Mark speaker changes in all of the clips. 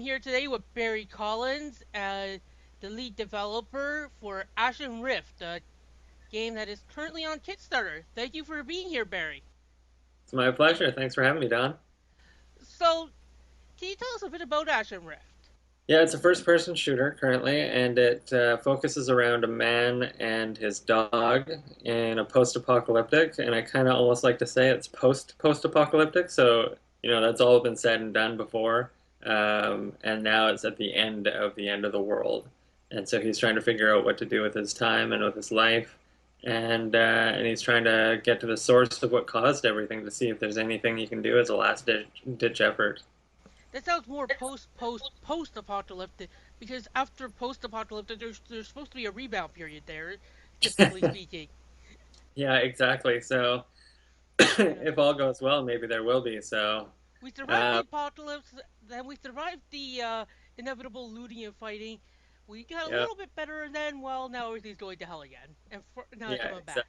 Speaker 1: here today with Barry Collins, the lead developer for Ashen Rift, a game that is currently on Kickstarter. Thank you for being here, Barry.
Speaker 2: It's my pleasure. Thanks for having me, Don.
Speaker 1: So, can you tell us a bit about Ashen Rift?
Speaker 2: Yeah, it's a first-person shooter currently, and it focuses around a man and his dog in a post-apocalyptic, and I kind of almost like to say it's post-apocalyptic. So, that's all been said and done before, and now it's at the end of the world, and so he's trying to figure out what to do with his time and with his life, and he's trying to get to the source of what caused everything to see if there's anything he can do as a last-ditch effort.
Speaker 1: That sounds more post-apocalyptic because after post-apocalyptic, there's supposed to be a rebound period there, typically speaking.
Speaker 2: Yeah, exactly. So
Speaker 1: You know,
Speaker 2: if all goes well, maybe there will be. So,
Speaker 1: we survived the
Speaker 2: uh,
Speaker 1: apocalypse, then we survived the inevitable looting and fighting. We got a
Speaker 2: yeah,
Speaker 1: little bit better, and then, well, now everything's going to hell again, and now
Speaker 2: yeah,
Speaker 1: coming
Speaker 2: exactly.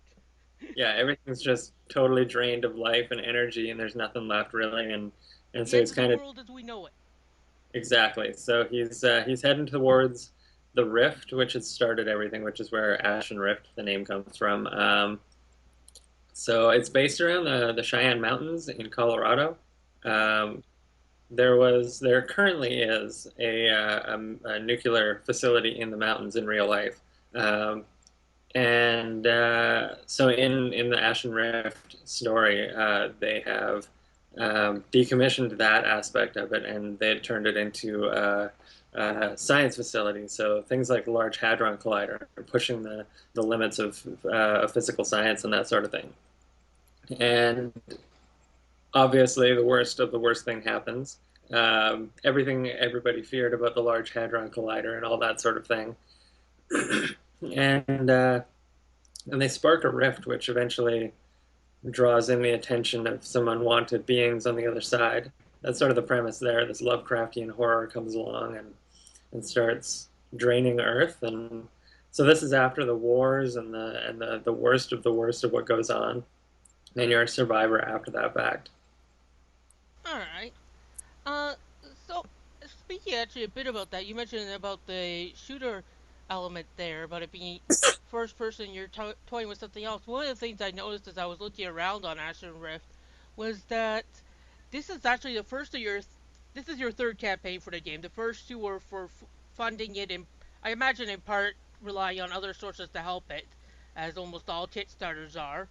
Speaker 1: back.
Speaker 2: Yeah, everything's just totally drained of life and energy, and there's nothing left really. And
Speaker 1: The
Speaker 2: so
Speaker 1: end
Speaker 2: he's
Speaker 1: of the
Speaker 2: kind of
Speaker 1: world as we know it.
Speaker 2: exactly. So he's heading towards the Rift, which has started everything, which is where Ashen Rift, the name comes from. So it's based around the Cheyenne Mountains in Colorado. Um, there currently is a nuclear facility in the mountains in real life. Um, and so in the Ashen Rift story, they have decommissioned that aspect of it, and they had turned it into a science facility. So things like the Large Hadron Collider are pushing the limits of physical science and that sort of thing. And obviously, the worst of the worst thing happens. Everything everybody feared about the Large Hadron Collider and all that sort of thing, and uh, and they spark a rift, which eventually draws in the attention of some unwanted beings on the other side. That's sort of the premise there. This Lovecraftian horror comes along and starts draining Earth, and so this is after the wars and the worst of the worst of what goes on, and you're a survivor after that fact.
Speaker 1: All right. Uh, so speaking actually a bit about that, you mentioned about the shooter element there, about it being first person. You're toying with something else. One of the things I noticed as I was looking around on Ashen Rift was that this is actually the first of your. This is your third campaign for the game. The first two were for funding it, and I imagine in part relying on other sources to help it, as almost all Kickstarters are.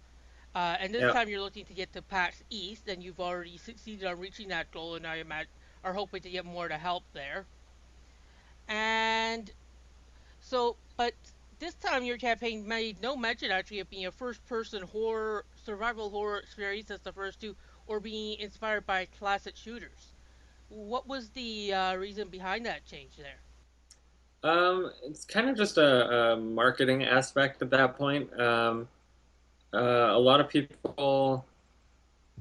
Speaker 1: And this
Speaker 2: Yeah.
Speaker 1: time you're looking to get to PAX East, and you've already succeeded on reaching that goal, and I imagine are hoping to get more to help there. And so, but this time your campaign made no mention actually of being a first-person horror, survival horror experience as the first two, or being inspired by classic shooters. What was the reason behind that change there?
Speaker 2: It's kind of just a marketing aspect at that point. A lot of people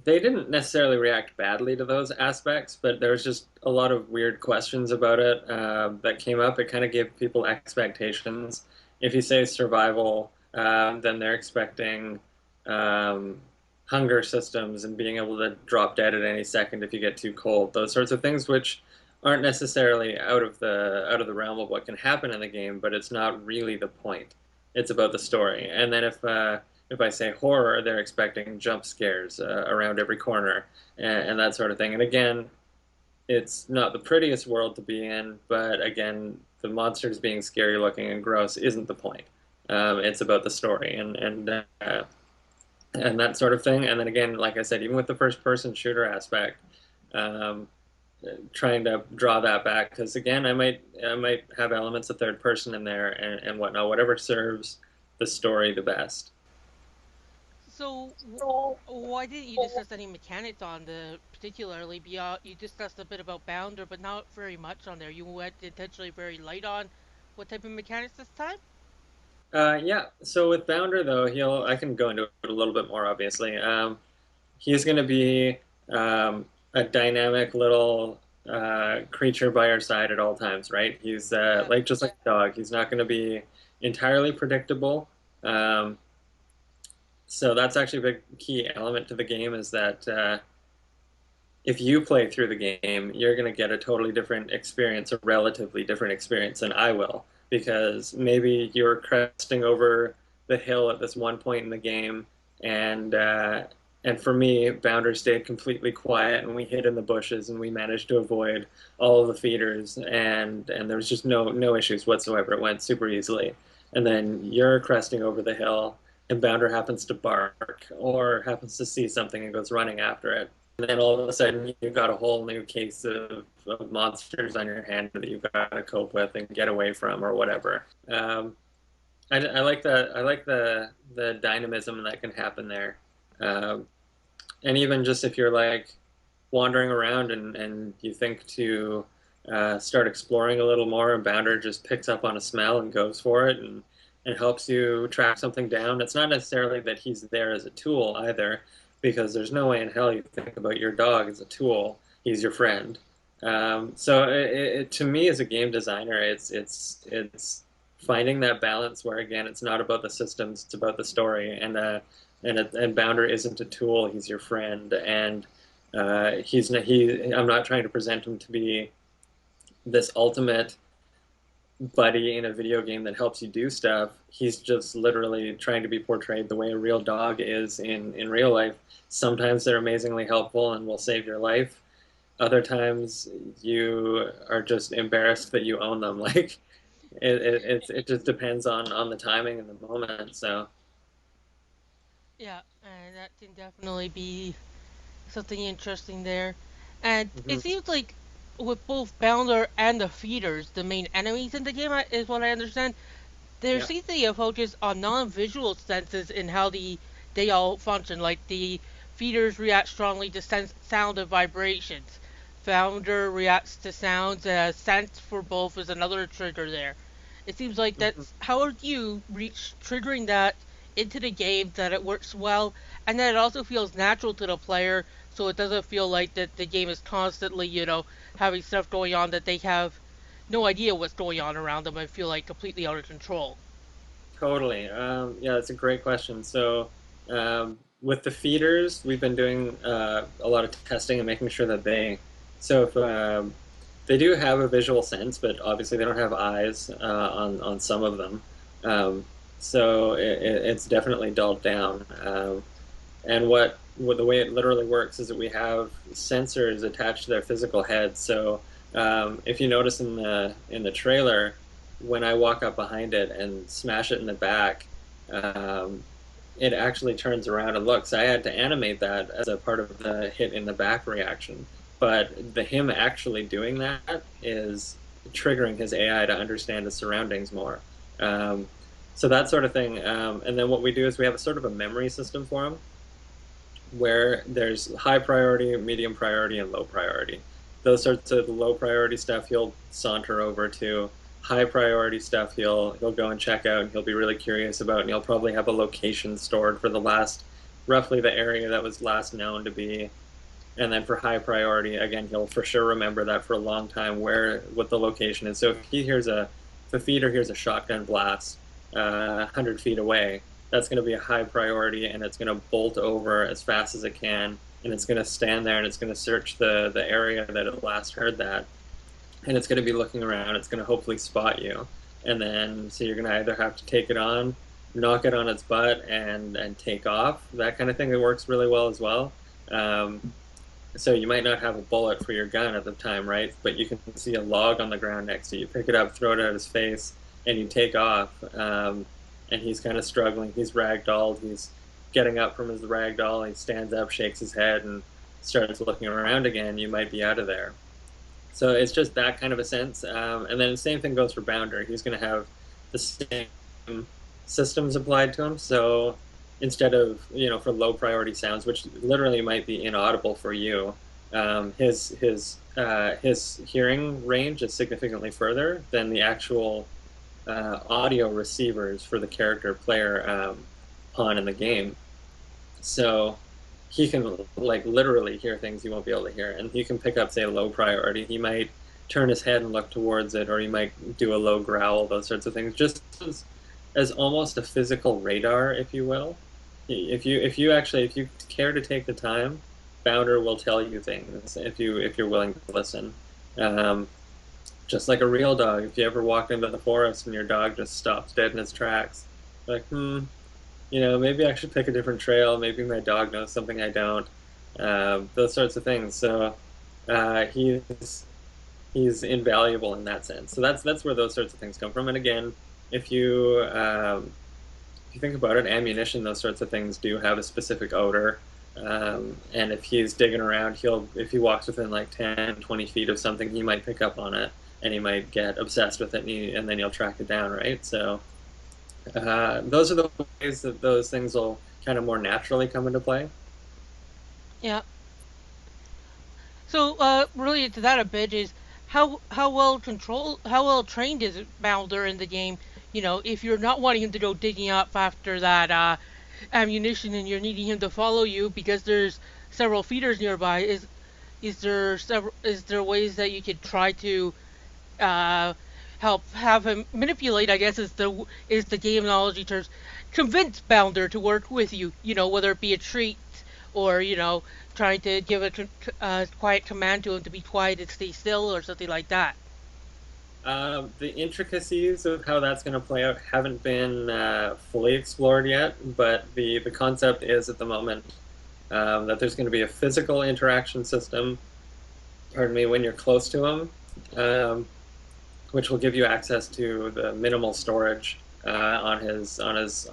Speaker 2: they didn't necessarily react badly to those aspects, but there was just a lot of weird questions about it that came up. It kind of gave people expectations. If you say survival, then they're expecting um, hunger systems and being able to drop dead at any second if you get too cold. Those sorts of things, which aren't necessarily out of the realm of what can happen in the game, but it's not really the point. It's about the story. And then if I say horror, they're expecting jump scares around every corner and that sort of thing. And again, it's not the prettiest world to be in, but again, the monsters being scary looking and gross isn't the point. It's about the story and that sort of thing. And then again, like I said, even with the first person shooter aspect, um, trying to draw that back because again, I might have elements of third person in there and whatnot, whatever serves the story the best.
Speaker 1: So, why didn't you discuss any mechanics on the particularly beyond? You discussed a bit about Bounder, but not very much on there. You went intentionally very light on what type of mechanics this time.
Speaker 2: Yeah. So with Bounder though, he'll I can go into it a little bit more obviously. He's going to be a dynamic little creature by our side at all times, right? He's
Speaker 1: Yeah.
Speaker 2: like just like a dog. He's not going to be entirely predictable. Um, so that's actually a big key element to the game is that if you play through the game, you're going to get a totally different experience, a relatively different experience than I will, because maybe you're cresting over the hill at this one point in the game, and and for me, Bounder stayed completely quiet, and we hid in the bushes, and we managed to avoid all of the feeders, and there was just no issues whatsoever. It went super easily. And then you're cresting over the hill, and Bounder happens to bark or happens to see something and goes running after it, and then all of a sudden you've got a whole new case of monsters on your hand that you've got to cope with and get away from or whatever. I like the the dynamism that can happen there, um, and even just if you're like wandering around and you think to start exploring a little more, and Bounder just picks up on a smell and goes for it and helps you track something down. It's not necessarily that he's there as a tool either, because there's no way in hell you think about your dog as a tool. He's your friend. So to me, as a game designer, it's finding that balance where again, it's not about the systems, it's about the story, and Bounder isn't a tool. He's your friend, and he's he. I'm not trying to present him to be this ultimate buddy in a video game that helps you do stuff. He's just literally trying to be portrayed the way a real dog is in real life. Sometimes they're amazingly helpful and will save your life. Other times you are just embarrassed that you own them. Like it just depends on the timing and the moment. So
Speaker 1: Yeah, and that can definitely be something interesting there. And it
Speaker 2: mhm.
Speaker 1: seems like with both Bounder and the feeders, the main enemies in the game, is what I understand. There
Speaker 2: Yeah.
Speaker 1: seems to be a focus on non-visual senses in how they all function. Like the feeders react strongly to sound and vibrations. Founder reacts to sounds. Sense for both is another trigger there. It seems like
Speaker 2: Mhm.
Speaker 1: that's how you reach triggering that into the game that it works well, and that it also feels natural to the player, so it doesn't feel like that the game is constantly, having stuff going on that they have no idea what's going on around them and feel like completely out of control.
Speaker 2: Totally. Yeah, that's a great question. So, with the feeders, we've been doing a lot of testing and making sure that so if they do have a visual sense, but obviously they don't have eyes on some of them. Um, so it's definitely dulled down. And what the way it literally works is that we have sensors attached to their physical head. So if you notice in the trailer, when I walk up behind it and smash it in the back, um, it actually turns around and looks. I had to animate that as a part of the hit in the back reaction. But the him actually doing that is triggering his AI to understand his surroundings more. Um, so that sort of thing. And then what we do is we have a sort of a memory system for him where there's high priority, medium priority, and low priority. Those sorts of low priority stuff he'll saunter over to. High priority stuff he'll go and check out and he'll be really curious about, and he'll probably have a location stored for the last roughly the area that was last known to be. And then for high priority, again, he'll for sure remember that for a long time where what the location is. So if a feeder hears a shotgun blast 100 feet away, that's going to be a high priority, and it's going to bolt over as fast as it can, and it's going to stand there and it's going to search the area that it last heard that, and it's going to be looking around. It's going to hopefully spot you, and then so you're going to either have to take it on, knock it on its butt, and take off. That kind of thing that works really well as well. Um, so you might not have a bullet for your gun at the time, right? But you can see a log on the ground next to you. Pick it up, throw it at his face, and you take off. And he's kind of struggling. He's ragdolled. He's getting up from his ragdoll. He stands up, shakes his head, and starts looking around again. You might be out of there. So it's just that kind of a sense. And then the same thing goes for Bounder. He's going to have the same systems applied to him. So instead of, for low priority sounds, which literally might be inaudible for you, his hearing range is significantly further than the actual audio receivers for the character player pawn in the game. So he can like literally hear things you won't be able to hear, and he can pick up, say, a low priority. He might turn his head and look towards it, or he might do a low growl, those sorts of things, just as almost a physical radar, if you will. If you care to take the time Bounder will tell you things if you're willing to listen. Um, just like a real dog. If you ever walk into the forest and your dog just stops dead in its tracks, like, maybe I should pick a different trail. Maybe my dog knows something I don't. Those sorts of things. So he's invaluable in that sense. So that's where those sorts of things come from. And again, if you if you think about it, ammunition, those sorts of things do have a specific odor. And if he's digging around, if he walks within like 10, 20 feet of something, he might pick up on it and he might get obsessed with it and then you'll track it down, right? So those are the ways that those things will kind of more naturally come into play.
Speaker 1: Yeah. So, related to that a bit is how well trained is Bowser in the game? If you're not wanting him to go digging up after that ammunition and you're needing him to follow you because there's several feeders nearby, is there ways that you could try to uh, help have him manipulate? I guess is the game analogy terms. Convince Bounder to work with you. Whether it be a treat or trying to give a quiet command to him to be quiet and stay still or something like that.
Speaker 2: The intricacies of how that's going to play out haven't been fully explored yet, but the concept is at the moment that there's going to be a physical interaction system, pardon me, when you're close to him, which will give you access to the minimal storage on his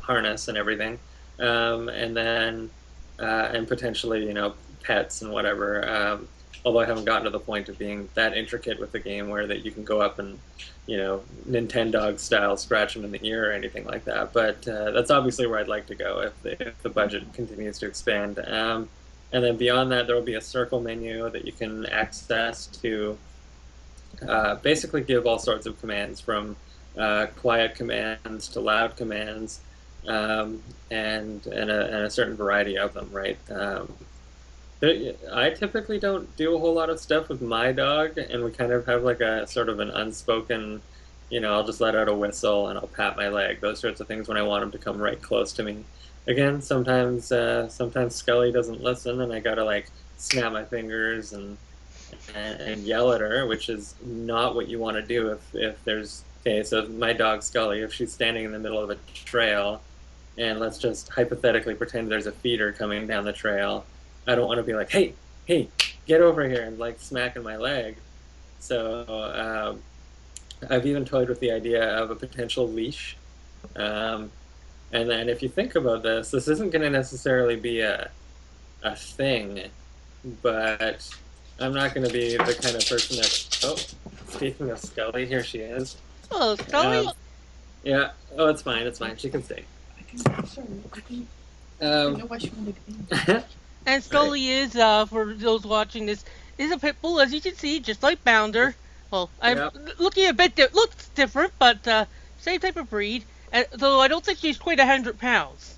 Speaker 2: harness and everything, and then and potentially pets and whatever. Although I haven't gotten to the point of being that intricate with the game where that you can go up and Nintendo style scratch them in the ear or anything like that. But that's obviously where I'd like to go if the budget continues to expand. And then beyond that, there will be a circle menu that you can access to basically give all sorts of commands from quiet commands to loud commands, and a certain variety of them, right? I typically don't do a whole lot of stuff with my dog, and we kind of have like a sort of an unspoken, I'll just let out a whistle and I'll pat my leg, those sorts of things when I want him to come right close to me. Again, sometimes Scully doesn't listen, and I gotta like snap my fingers and yell at her, which is not what you want to do if there's okay. So my dog Scully, if she's standing in the middle of a trail, and let's just hypothetically pretend there's a feeder coming down the trail, I don't want to be like, hey, get over here and like smacking my leg. So I've even toyed with the idea of a potential leash. Um, and then if you think about this isn't going to necessarily be a thing, but I'm not going to be the kind of person that. Oh, speaking of Scully, here she is.
Speaker 1: Oh, Scully.
Speaker 2: Yeah. Oh, it's fine. It's fine. She can stay.
Speaker 3: I know why she wanted to be.
Speaker 1: And
Speaker 2: Right.
Speaker 1: Scully is, for those watching this, is a pit bull, as you can see, just like Bounder. Well, I'm
Speaker 2: Yeah.
Speaker 1: looking a bit, looks different, but same type of breed. Though I don't think she's quite 100 pounds.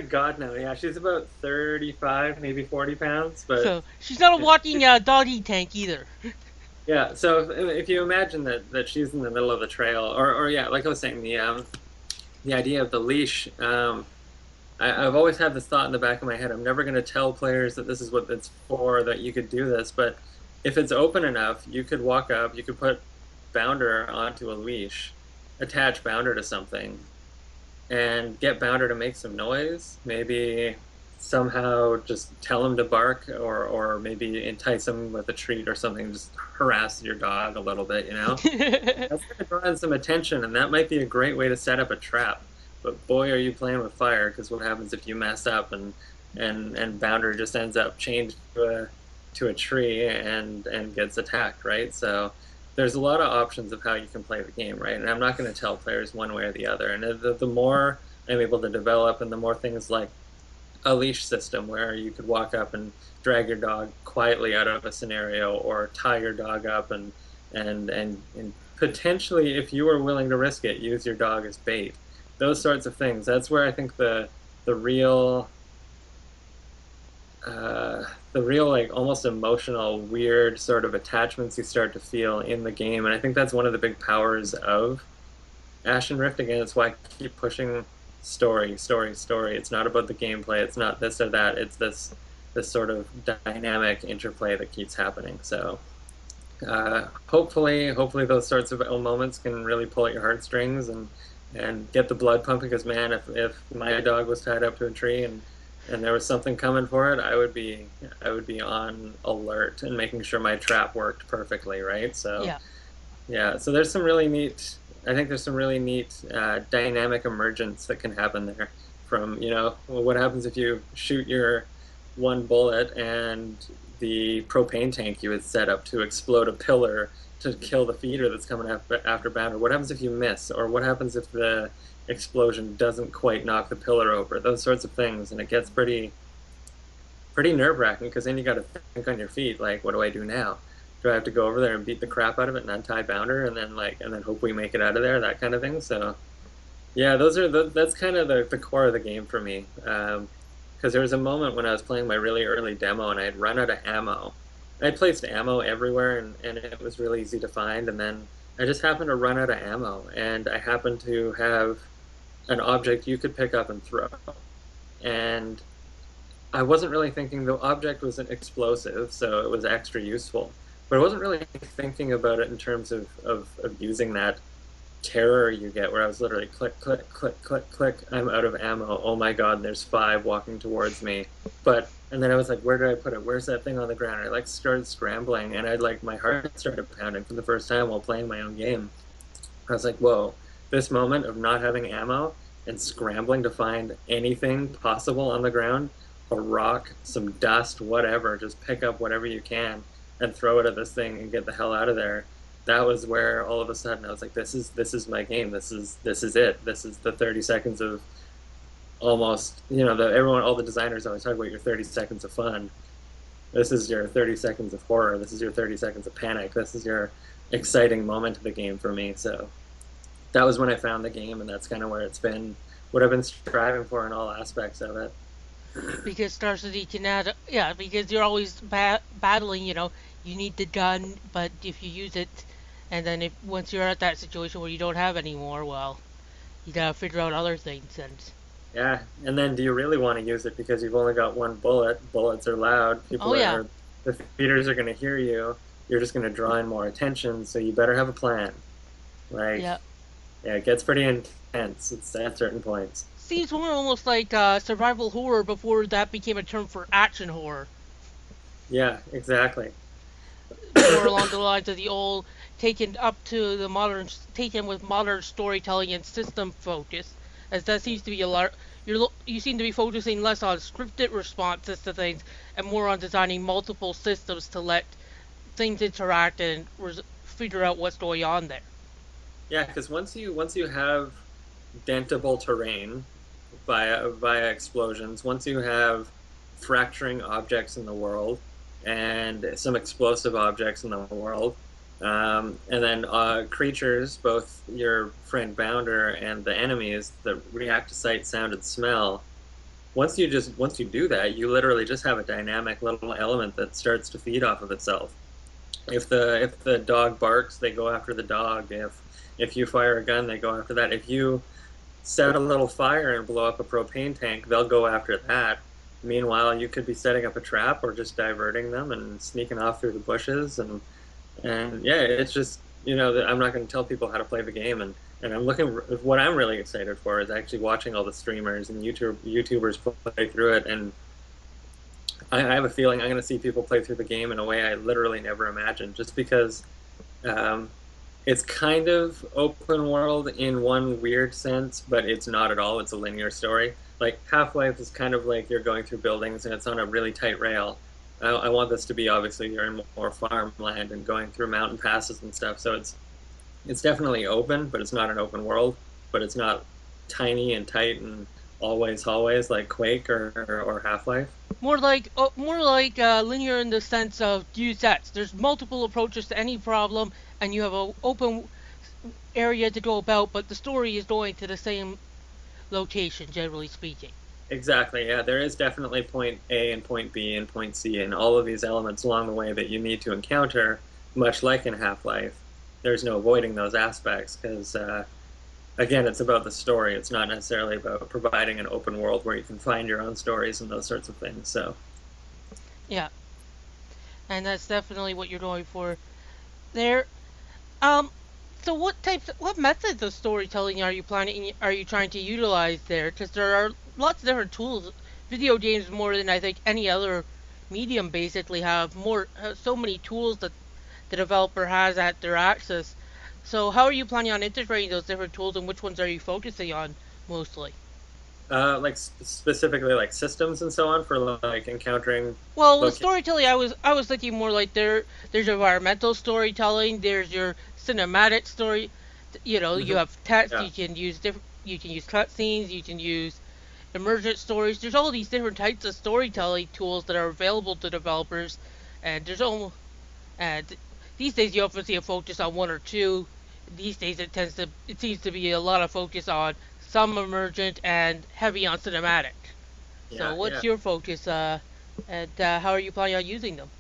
Speaker 2: God no. Yeah, she's about 35, maybe 40 pounds, but
Speaker 1: So she's not a walking doggy tank either.
Speaker 2: yeah. So if you imagine that she's in the middle of the trail, or yeah, like I was saying, the idea of the leash. I've always had this thought in the back of my head. I'm never going to tell players that this is what it's for, that you could do this. But if it's open enough, you could walk up, you could put Bounder onto a leash, attach Bounder to something, and get Bounder to make some noise. Maybe somehow just tell him to bark, or maybe entice him with a treat or something. Just harass your dog a little bit, That's going to draw in some attention, and that might be a great way to set up a trap. But boy, are you playing with fire, because what happens if you mess up and Bounder just ends up chained to a tree and gets attacked, right? So there's a lot of options of how you can play the game, right? And I'm not going to tell players one way or the other. And the more I'm able to develop, and the more things like a leash system where you could walk up and drag your dog quietly out of a scenario, or tie your dog up and potentially, if you were willing to risk it, use your dog as bait. Those sorts of things. That's where I think the real like almost emotional, weird sort of attachments you start to feel in the game, and I think that's one of the big powers of Ashen Rift. Again, it's why I keep pushing story, story, story. It's not about the gameplay. It's not this or that. It's this this sort of dynamic interplay that keeps happening. So hopefully those sorts of moments can really pull at your heartstrings and get the blood pumping. Because man, if my dog was tied up to a tree and there was something coming for it, I would be on alert and making sure my trap worked perfectly, right? So
Speaker 1: Yeah.
Speaker 2: yeah, so there's some really neat. I think there's some really neat dynamic emergence that can happen there. From well, what happens if you shoot your one bullet and the propane tank you had set up to explode a pillar to kill the feeder that's coming after Banner? What happens if you miss? Or what happens if the explosion doesn't quite knock the pillar over? Those sorts of things, and it gets pretty nerve-wracking because then you got to think on your feet, like, what do I do now? Do I have to go over there and beat the crap out of it and untie Bounder and then hope we make it out of there, that kind of thing? So yeah, that's kind of the core of the game for me. Because there was a moment when I was playing my really early demo and I had run out of ammo. I had placed ammo everywhere and it was really easy to find, and then I just happened to run out of ammo, and I happened to have an object you could pick up and throw. And I wasn't really thinking the object was an explosive, so it was extra useful. But I wasn't really thinking about it in terms of using that terror you get, where I was literally click, click, click, click, click, I'm out of ammo. Oh my God, there's 5 walking towards me. And then I was like, where did I put it? Where's that thing on the ground? I started scrambling, and my heart started pounding for the first time while playing my own game. I was like, whoa, this moment of not having ammo and scrambling to find anything possible on the ground, a rock, some dust, whatever, just pick up whatever you can and throw it at this thing and get the hell out of there. That was where all of a sudden I was like, this is my game. This is it. This is the 30 seconds of almost, all the designers always talk about your 30 seconds of fun. This is your 30 seconds of horror. This is your 30 seconds of panic. This is your exciting moment of the game for me. So that was when I found the game, and that's kind of where it's been, what I've been striving for in all aspects of it.
Speaker 1: Because Star City can add, yeah, because you're always battling, you need the gun, but if you use it, and then if once you're at that situation where you don't have any more, well, you gotta figure out other things, and
Speaker 2: Yeah, and then do you really want to use it because you've only got one bullet? Bullets are loud.
Speaker 1: oh yeah,
Speaker 2: The feeders are going to hear you. You're just going to draw in more attention, so you better have a plan. Like,
Speaker 1: yeah.
Speaker 2: yeah, it gets pretty intense. It's at certain points.
Speaker 1: Seems more almost like survival horror before that became a term for action horror.
Speaker 2: Yeah, exactly.
Speaker 1: More along the lines of the old taken up to the modern, taken with modern storytelling and system focus, as that seems to be a lot. You seem to be focusing less on scripted responses to things and more on designing multiple systems to let things interact and figure out what's going on there.
Speaker 2: Yeah, because once you have dentable terrain via explosions, once you have fracturing objects in the world and some explosive objects in the world, and then creatures, both your friend Bounder and the enemies that react to sight, sound, and smell. Once you do that, you literally just have a dynamic little element that starts to feed off of itself. If the dog barks, they go after the dog. If you fire a gun, they go after that. If you set a little fire and blow up a propane tank, they'll go after that. Meanwhile, you could be setting up a trap or just diverting them and sneaking off through the bushes, and yeah, it's just I'm not going to tell people how to play the game, and I'm looking. What I'm really excited for is actually watching all the streamers and YouTubers play through it, and I have a feeling I'm going to see people play through the game in a way I literally never imagined, just because um, it's kind of open world in one weird sense, but it's not at all. It's a linear story. Like Half-Life is kind of like you're going through buildings and it's on a really tight rail. I want this to be, obviously you're in more farmland and going through mountain passes and stuff. So it's definitely open, but it's not an open world. But it's not tiny and tight and always hallways like Quake or Half-Life.
Speaker 1: More like linear in the sense of Deus Ex. There's multiple approaches to any problem, and you have an open area to go about, but the story is going to the same location, generally speaking.
Speaker 2: Exactly, yeah. There is definitely point A and point B and point C and all of these elements along the way that you need to encounter, much like in Half-Life. There's no avoiding those aspects because, again, it's about the story. It's not necessarily about providing an open world where you can find your own stories and those sorts of things. So,
Speaker 1: Yeah, and that's definitely what you're going for there. Um, so what methods of storytelling are you trying to utilize there? Because there are lots of different tools. Video games, more than I think any other medium, basically have so many tools that the developer has at their access. So how are you planning on integrating those different tools, and which ones are you focusing on mostly?
Speaker 2: Like specifically like systems and so on for like encountering
Speaker 1: Well, with
Speaker 2: locations.
Speaker 1: storytelling, I was thinking more like there's environmental storytelling, there's your cinematic story. You
Speaker 2: Hmm.
Speaker 1: have text.
Speaker 2: Yeah,
Speaker 1: You can use cutscenes. You can use emergent stories. There's all these different types of storytelling tools that are available to developers, and there's almost and these days you often see a focus on one or two. These days it seems to be a lot of focus on some emergent and heavy on cinematic. So
Speaker 2: yeah, yeah.
Speaker 1: what's your focus, and how are you planning on using them?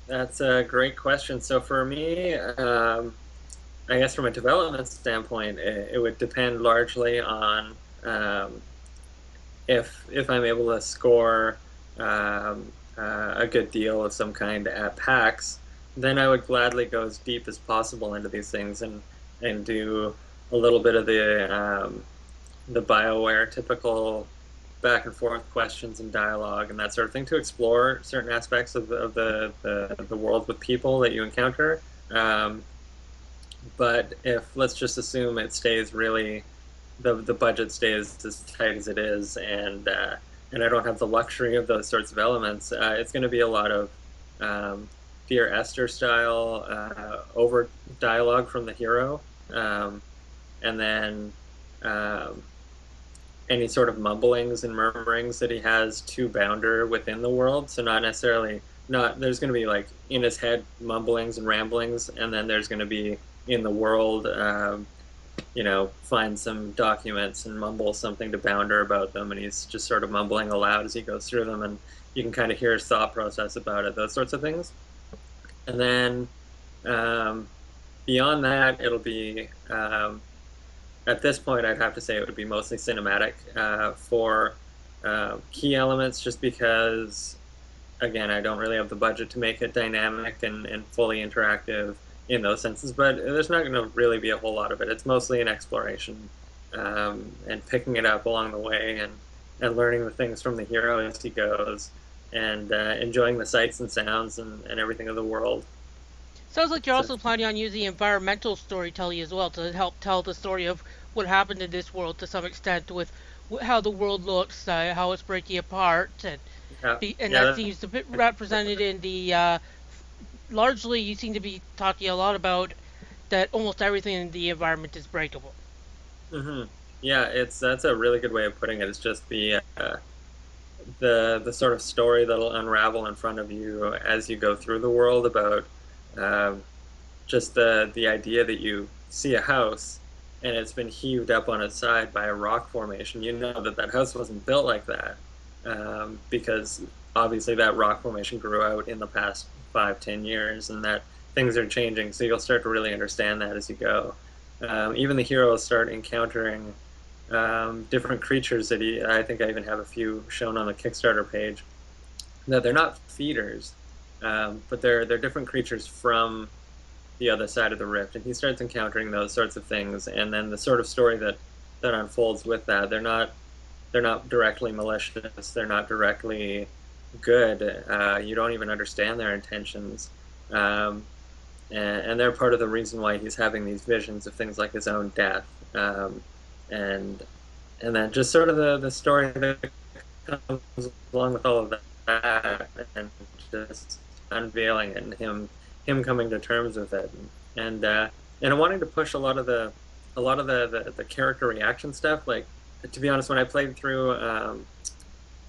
Speaker 2: That's a great question. So for me, I guess from a development standpoint, it would depend largely on um, if I'm able to score a good deal of some kind at PAX, then I would gladly go as deep as possible into these things and do a little bit of the BioWare typical back and forth questions and dialogue and that sort of thing to explore certain aspects of the world with people that you encounter. Um, but if let's just assume it stays really the budget stays as tight as it is, and I don't have the luxury of those sorts of elements, it's going to be a lot of um, Dear Esther style over dialogue from the hero, and then um, any sort of mumblings and murmurings that he has to Bounder within the world. So not necessarily not there's going to be like in his head mumblings and ramblings, and then there's going to be in the world. Find some documents and mumble something to Bounder about them, and he's just sort of mumbling aloud as he goes through them, and you can kind of hear his thought process about it, those sorts of things. And then um, beyond that, it'll be at this point, I'd have to say it would be mostly cinematic for key elements, just because, again, I don't really have the budget to make it dynamic and fully interactive in those senses. But there's not going to really be a whole lot of it. It's mostly an exploration and picking it up along the way and learning the things from the hero as he goes and enjoying the sights and sounds and everything of the world.
Speaker 1: Sounds like you're
Speaker 2: So,
Speaker 1: also planning on using environmental storytelling as well to help tell the story of what happened in this world to some extent, with how the world looks, how it's breaking apart,
Speaker 2: yeah,
Speaker 1: and that
Speaker 2: yeah.
Speaker 1: seems a bit represented in the largely you seem to be talking a lot about that almost everything in the environment is breakable.
Speaker 2: Hmm. Yeah, it's that's a really good way of putting it. It's just the sort of story that'll unravel in front of you as you go through the world about um, just the idea that you see a house and it's been heaved up on its side by a rock formation. You know that that house wasn't built like that because obviously that rock formation grew out in the past 5, 10 years, and that things are changing. So you'll start to really understand that as you go. Even the heroes start encountering different creatures that I think I even have a few shown on the Kickstarter page. That they're not feeders, but they're different creatures from the other side of the rift, and he starts encountering those sorts of things, and then the sort of story that unfolds with that. They're not directly malicious. They're not directly good. You don't even understand their intentions. Um, and they're part of the reason why he's having these visions of things like his own death, and and then just sort of the story that comes along with all of that, and just unveiling it and him coming to terms with it, and wanting to push a lot of the character reaction stuff. Like, to be honest, when I played through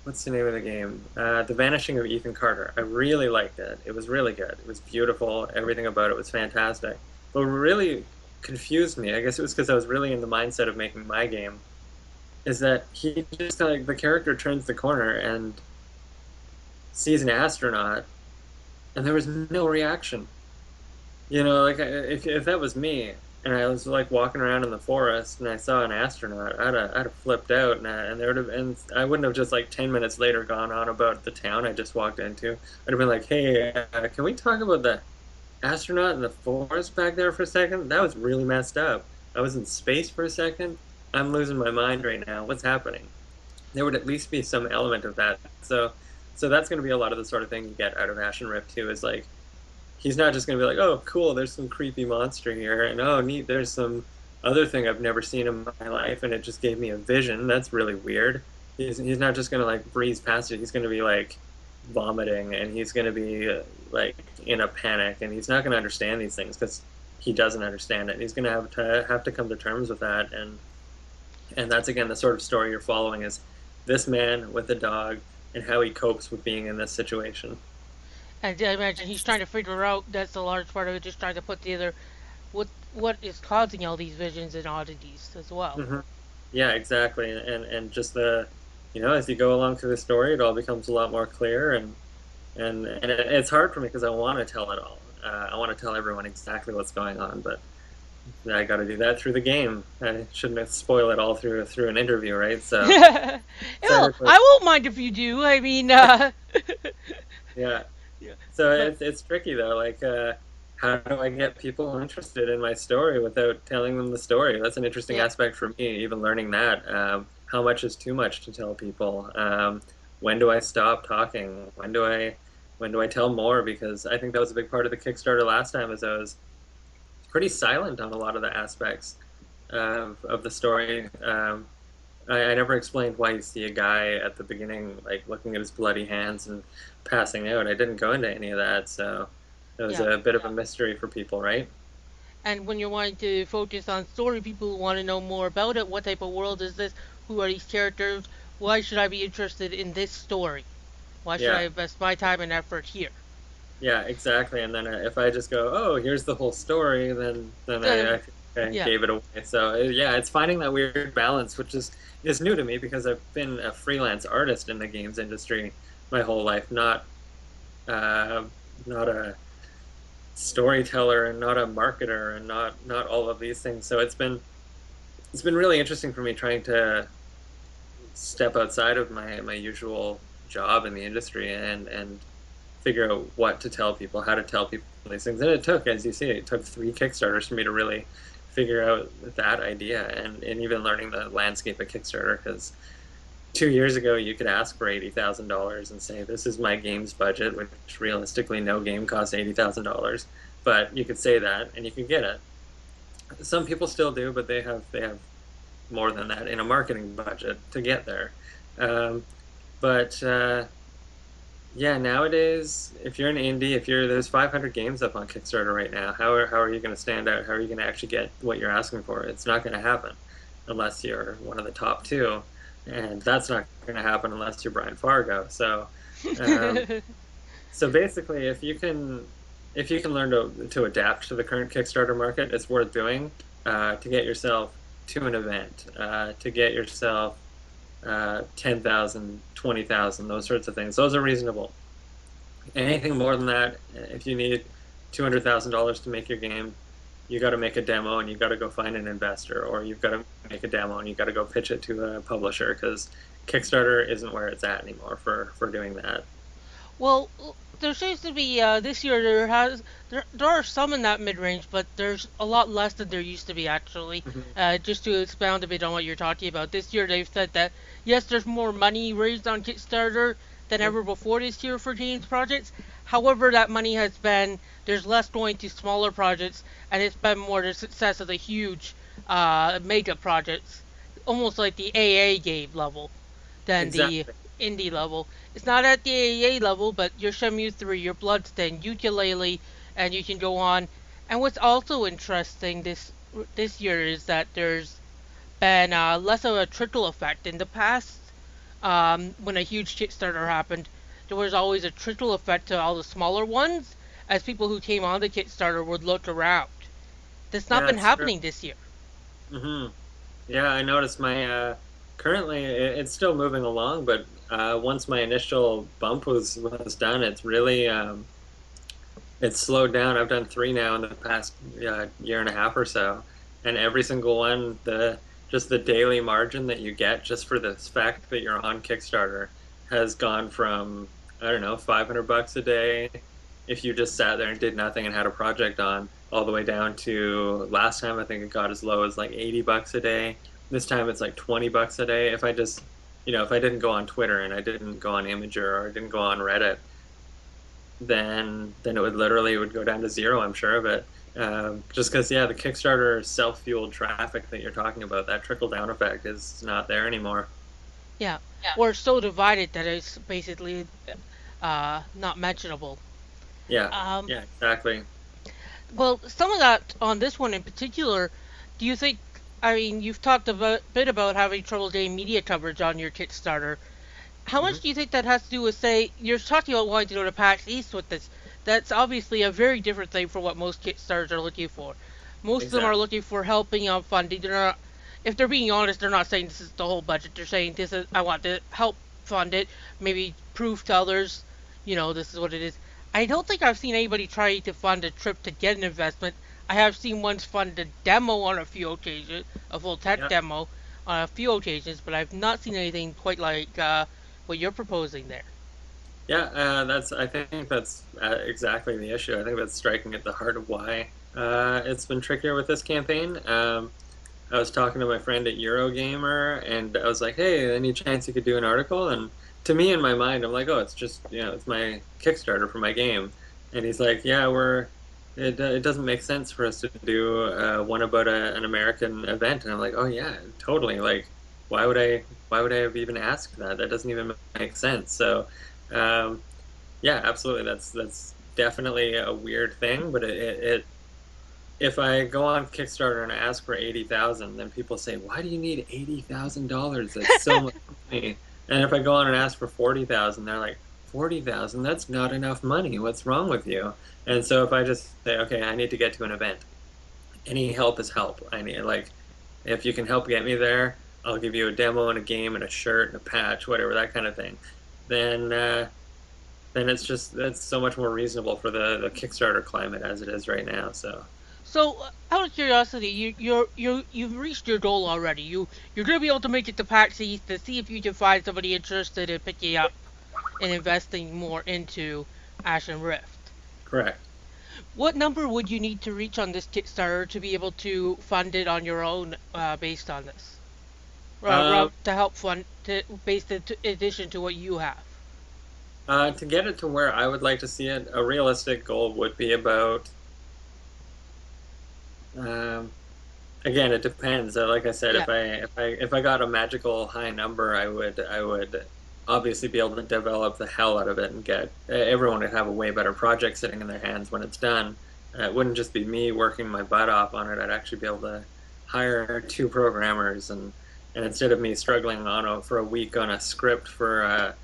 Speaker 2: what's the name of the game? The Vanishing of Ethan Carter. I really liked it. It was really good. It was beautiful. Everything about it was fantastic. But what really confused me, I guess it was because I was really in the mindset of making my game, is that he just like the character turns the corner and sees an astronaut, and there was no reaction. Like if that was me, and I was like walking around in the forest, and I saw an astronaut. I'd have flipped out, and there would have, and I wouldn't have just like 10 minutes later gone on about the town I just walked into. I'd have been like, "Hey, can we talk about the astronaut in the forest back there for a second? That was really messed up. I was in space for a second. I'm losing my mind right now. What's happening?" There would at least be some element of that. So that's going to be a lot of the sort of thing you get out of Ashen Rip too. Is like he's not just going to be like, oh, cool, there's some creepy monster here, and oh, neat, there's some other thing I've never seen in my life, and it just gave me a vision. That's really weird. He's not just going to like breeze past it. He's going to be like vomiting, and he's going to be like in a panic, and he's not going to understand these things because he doesn't understand it. He's going to have to come to terms with that, and that's again the sort of story you're following is this man with a dog and how he copes with being in this situation.
Speaker 1: And I imagine he's trying to figure out, that's a large part of it, just trying to put together what is causing all these visions and oddities as well.
Speaker 2: Hmm. Yeah, exactly. And just as you go along through the story, it all becomes a lot more clear, and it's hard for me because I want to tell it all. I want to tell everyone exactly what's going on, but I got to do that through the game. I shouldn't spoil it all through an interview, right? So,
Speaker 1: Well,
Speaker 2: but
Speaker 1: I won't mind if you do. I mean,
Speaker 2: yeah.
Speaker 1: yeah,
Speaker 2: So
Speaker 1: but
Speaker 2: it's tricky though. Like, how do I get people interested in my story without telling them the story? That's an interesting
Speaker 1: yeah,
Speaker 2: aspect for me, even learning that. How much is too much to tell people? When do I stop talking? When do I tell more? Because I think that was a big part of the Kickstarter last time, is I was pretty silent on a lot of the aspects of the story. I never explained why you see a guy at the beginning, like looking at his bloody hands and passing out. I didn't go into any of that, so it was
Speaker 1: yeah.
Speaker 2: a bit of a mystery for people, right?
Speaker 1: And when you're wanting to focus on story, people want to know more about it. What type of world is this? Who are these characters? Why should I be interested in this story? Why should I
Speaker 2: Yeah,
Speaker 1: invest my time and effort here?
Speaker 2: yeah, exactly. And then if I just go, oh, here's the whole story, then I
Speaker 1: The,
Speaker 2: think I
Speaker 1: yeah,
Speaker 2: gave it away. So yeah, it's finding that weird balance, which is new to me because I've been a freelance artist in the games industry my whole life, uh, not a storyteller and not a marketer and not all of these things. So it's been really interesting for me trying to step outside of my usual job in the industry and figure out what to tell people, how to tell people these things. And it took, as you see, it took 3 Kickstarters for me to really figure out that idea and even learning the landscape of Kickstarter because 2 years ago you could ask for $80,000 and say this is my game's budget, which realistically no game costs $80,000, but you could say that and you could get it. Some people still do, but they have more than that in a marketing budget to get there. Um, but yeah, nowadays, if you're an indie, if you're there's 500 games up on Kickstarter right now. How are you going to stand out? How are you going to actually get what you're asking for? It's not going to happen unless you're one of the top two, and that's not going to happen unless you're Brian Fargo. Um, so basically, if you can learn to adapt to the current Kickstarter market, it's worth doing to get yourself to an event, to get yourself 10,000, 20,000, those sorts of things. Those are reasonable. Anything more than that, if you need $200,000 to make your game, you got to make a demo and you got to go find an investor, or you've got to make a demo and you got to go pitch it to a publisher because Kickstarter isn't where it's at anymore for doing that.
Speaker 1: well, there seems to be this year there are some in that mid range, but there's a lot less than there used to be actually.
Speaker 2: Hmm.
Speaker 1: Just to expound a bit on what you're talking about, this year they've said that yes, there's more money raised on Kickstarter than ever before this year for games projects. However, that money has been there's less going to smaller projects, and it's been more the success of the huge mega projects, almost like the AA game level than the
Speaker 2: Exactly.
Speaker 1: indie level. It's not at the AAA level, but your Shenmue 3, your Bloodstained, Ukulele, and you can go on. And what's also interesting this year is that there's been less of a trickle effect. In the past, when a huge Kickstarter happened, there was always a trickle effect to all the smaller ones, as people who came on the Kickstarter would look around. That's not
Speaker 2: Yeah,
Speaker 1: been
Speaker 2: it's true.
Speaker 1: happening this year.
Speaker 2: Hmm. Yeah, I noticed my currently it's still moving along, but once my initial bump was done, it's really it's slowed down. I've done 3 now in the past year and a half or so, and every single one, the just the daily margin that you get just for the fact that you're on Kickstarter has gone from, I don't know, $500 a day if you just sat there and did nothing and had a project on, all the way down to last time I think it got as low as like $80 a day. This time it's like $20 a day. If I just, if I didn't go on Twitter and I didn't go on Imager or I didn't go on Reddit, then it would go down to zero. I'm sure of it. Just because, yeah, the Kickstarter self-fueled traffic that you're talking about, that trickle down effect is not there anymore.
Speaker 1: Yeah. We're so divided that it's basically not mentionable.
Speaker 2: Yeah,
Speaker 1: Um,
Speaker 2: yeah, exactly.
Speaker 1: well, some of that on this one in particular, do you think, I mean, you've talked a bit about having trouble getting media coverage on your Kickstarter. How
Speaker 2: Hmm.
Speaker 1: much do you think that has to do with, say, you're talking about wanting to go to PAX East with this? That's obviously a very different thing from what most Kickstarters are looking for. Most of them are
Speaker 2: Exactly.
Speaker 1: looking for helping out funding. They're not, if they're being honest, they're not saying this is the whole budget. They're saying this is, I want to help fund it, maybe prove to others, this is what it is. I don't think I've seen anybody try to fund a trip to get an investment. I have seen ones fund a demo on a few occasions, a full tech
Speaker 2: Yeah.
Speaker 1: demo on a few occasions, but I've not seen anything quite like what you're proposing there.
Speaker 2: Yeah, I think that's exactly the issue. I think that's striking at the heart of why it's been trickier with this campaign. I was talking to my friend at Eurogamer, and I was like, "Hey, any chance you could do an article?" And to me, in my mind, I'm like, "Oh, it's just it's my Kickstarter for my game." And he's like, "Yeah, it doesn't make sense for us to do one about an American event." And I'm like, "Oh yeah, totally. Like, why would I have even asked that? That doesn't even make sense." So, um, yeah, absolutely. That's definitely a weird thing, but it if I go on Kickstarter and I ask for 80,000, then people say, "Why do you need $80,000? That's so much money." And if I go on and ask for 40,000, they're like, "40,000? That's not enough money. What's wrong with you?" And so if I just say, "Okay, I need to get to an event. Any help is help. I need like if you can help get me there, I'll give you a demo and a game and a shirt and a patch, whatever, that kind of thing." Then then that's so much more reasonable for the Kickstarter climate as it is right now. So
Speaker 1: So, out of curiosity, you've reached your goal already. You're gonna be able to make it to PAX East to see if you can find somebody interested in picking up and investing more into Ashen Rift.
Speaker 2: correct.
Speaker 1: What number would you need to reach on this Kickstarter to be able to fund it on your own, based on this?
Speaker 2: Um,
Speaker 1: To help fund, based in addition to what you have.
Speaker 2: to get it to where I would like to see it, a realistic goal would be about. Um, Again, it depends. Like I said,
Speaker 1: Yeah.
Speaker 2: if I got a magical high number, I would obviously be able to develop the hell out of it and get everyone would have a way better project sitting in their hands when it's done. It wouldn't just be me working my butt off on it. I'd actually be able to hire 2 programmers and instead of me struggling for a week on a script for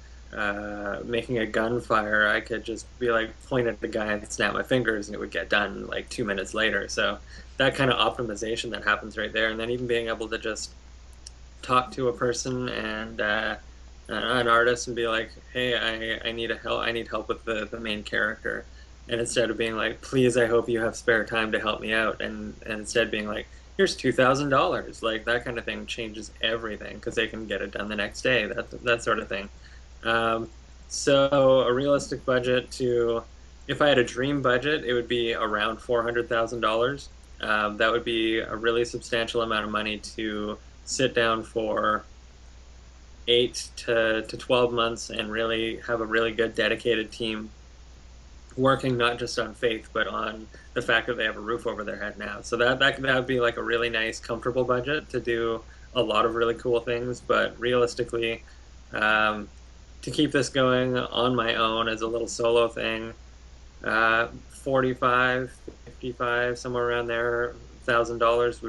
Speaker 2: making a gunfire, I could just be like point at the guy and snap my fingers and it would get done like 2 minutes later. So that kind of optimization that happens right there, and then even being able to just talk to a person and an artist and be like, "Hey, I need help with the main character," and instead of being like, "Please, I hope you have spare time to help me out," and instead being like, "Here's $2,000," like that kind of thing changes everything because they can get it done the next day. That sort of thing. Um, so a realistic budget to, if I had a dream budget, it would be around $400,000. That would be a really substantial amount of money to sit down for 8 to 12 months and really have a really good dedicated team working not just on faith but on the fact that they have a roof over their head now. So that would be like a really nice, comfortable budget to do a lot of really cool things. But realistically, um, to keep this going on my own as a little solo thing, 45, 55, somewhere around there, $1,000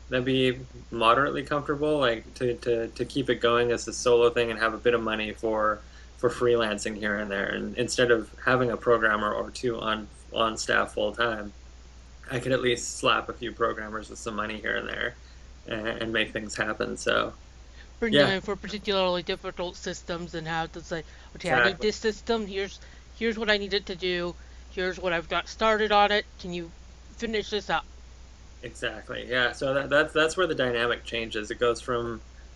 Speaker 2: that'd be moderately comfortable, like to keep it going as a solo thing and have a bit of money for freelancing here and there. And instead of having a programmer or two on staff full time, I could at least slap a few programmers with some money here and there and make things happen. So
Speaker 1: Bring them
Speaker 2: yeah,
Speaker 1: in for particularly difficult systems and how to say, okay, I need
Speaker 2: exactly.
Speaker 1: this system. Here's what I need it to do. here's what I've got started on it. Can you finish this up?
Speaker 2: Exactly. Yeah. So that's where the dynamic changes.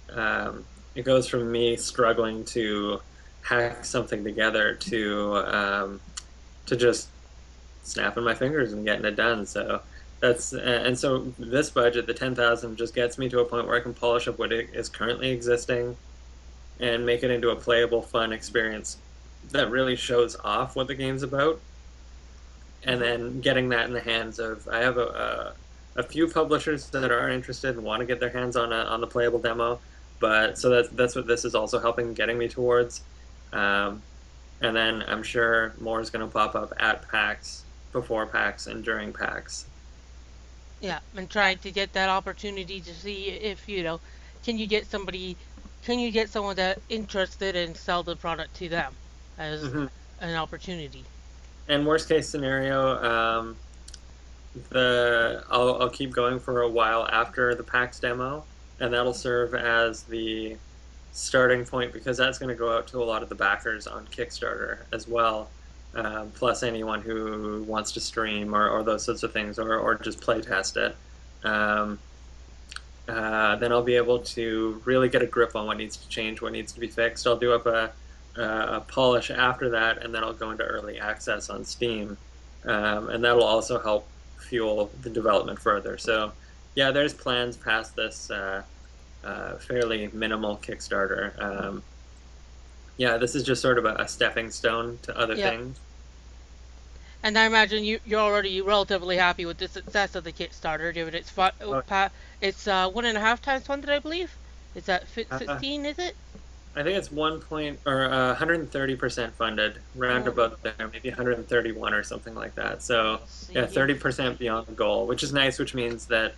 Speaker 2: Um, it goes from me struggling to hack something together to just snapping my fingers and getting it done. So that's and so this budget, the 10,000, just gets me to a point where I can polish up what is currently existing and make it into a playable, fun experience that really shows off what the game's about. And
Speaker 1: Hmm.
Speaker 2: then getting that in the hands of I have a few publishers that are interested and want to get their hands on the playable demo. But so that's what this is also helping getting me towards. Um, and then I'm sure more is going to pop up at PAX, before PAX, and during PAX.
Speaker 1: Yeah, and trying to get that opportunity to see if, can you get somebody, can you get someone that interested and sell the product to them as
Speaker 2: Hmm.
Speaker 1: an opportunity.
Speaker 2: And worst case scenario, I'll keep going for a while after the PAX demo, and that'll serve as the starting point because that's going to go out to a lot of the backers on Kickstarter as well, plus anyone who wants to stream or those sorts of things or just play test it. Um, then I'll be able to really get a grip on what needs to change, what needs to be fixed. I'll do up a polish after that, and then I'll go into early access on Steam, and that'll also help fuel the development further. So, yeah, there's plans past this fairly minimal Kickstarter. Yeah, this is just sort of a stepping stone to other
Speaker 1: Yep.
Speaker 2: things.
Speaker 1: And I imagine you're already relatively happy with the success of the Kickstarter, given
Speaker 2: Oh,
Speaker 1: it's 1.5 times funded, I believe. Is that
Speaker 2: uh,
Speaker 1: 16? Is it?
Speaker 2: I think it's 1 point or 130% funded, round
Speaker 1: Oh,
Speaker 2: about there, maybe 131 or something like that. So
Speaker 1: let's
Speaker 2: yeah,
Speaker 1: see.
Speaker 2: 30% beyond the goal, which is nice, which means that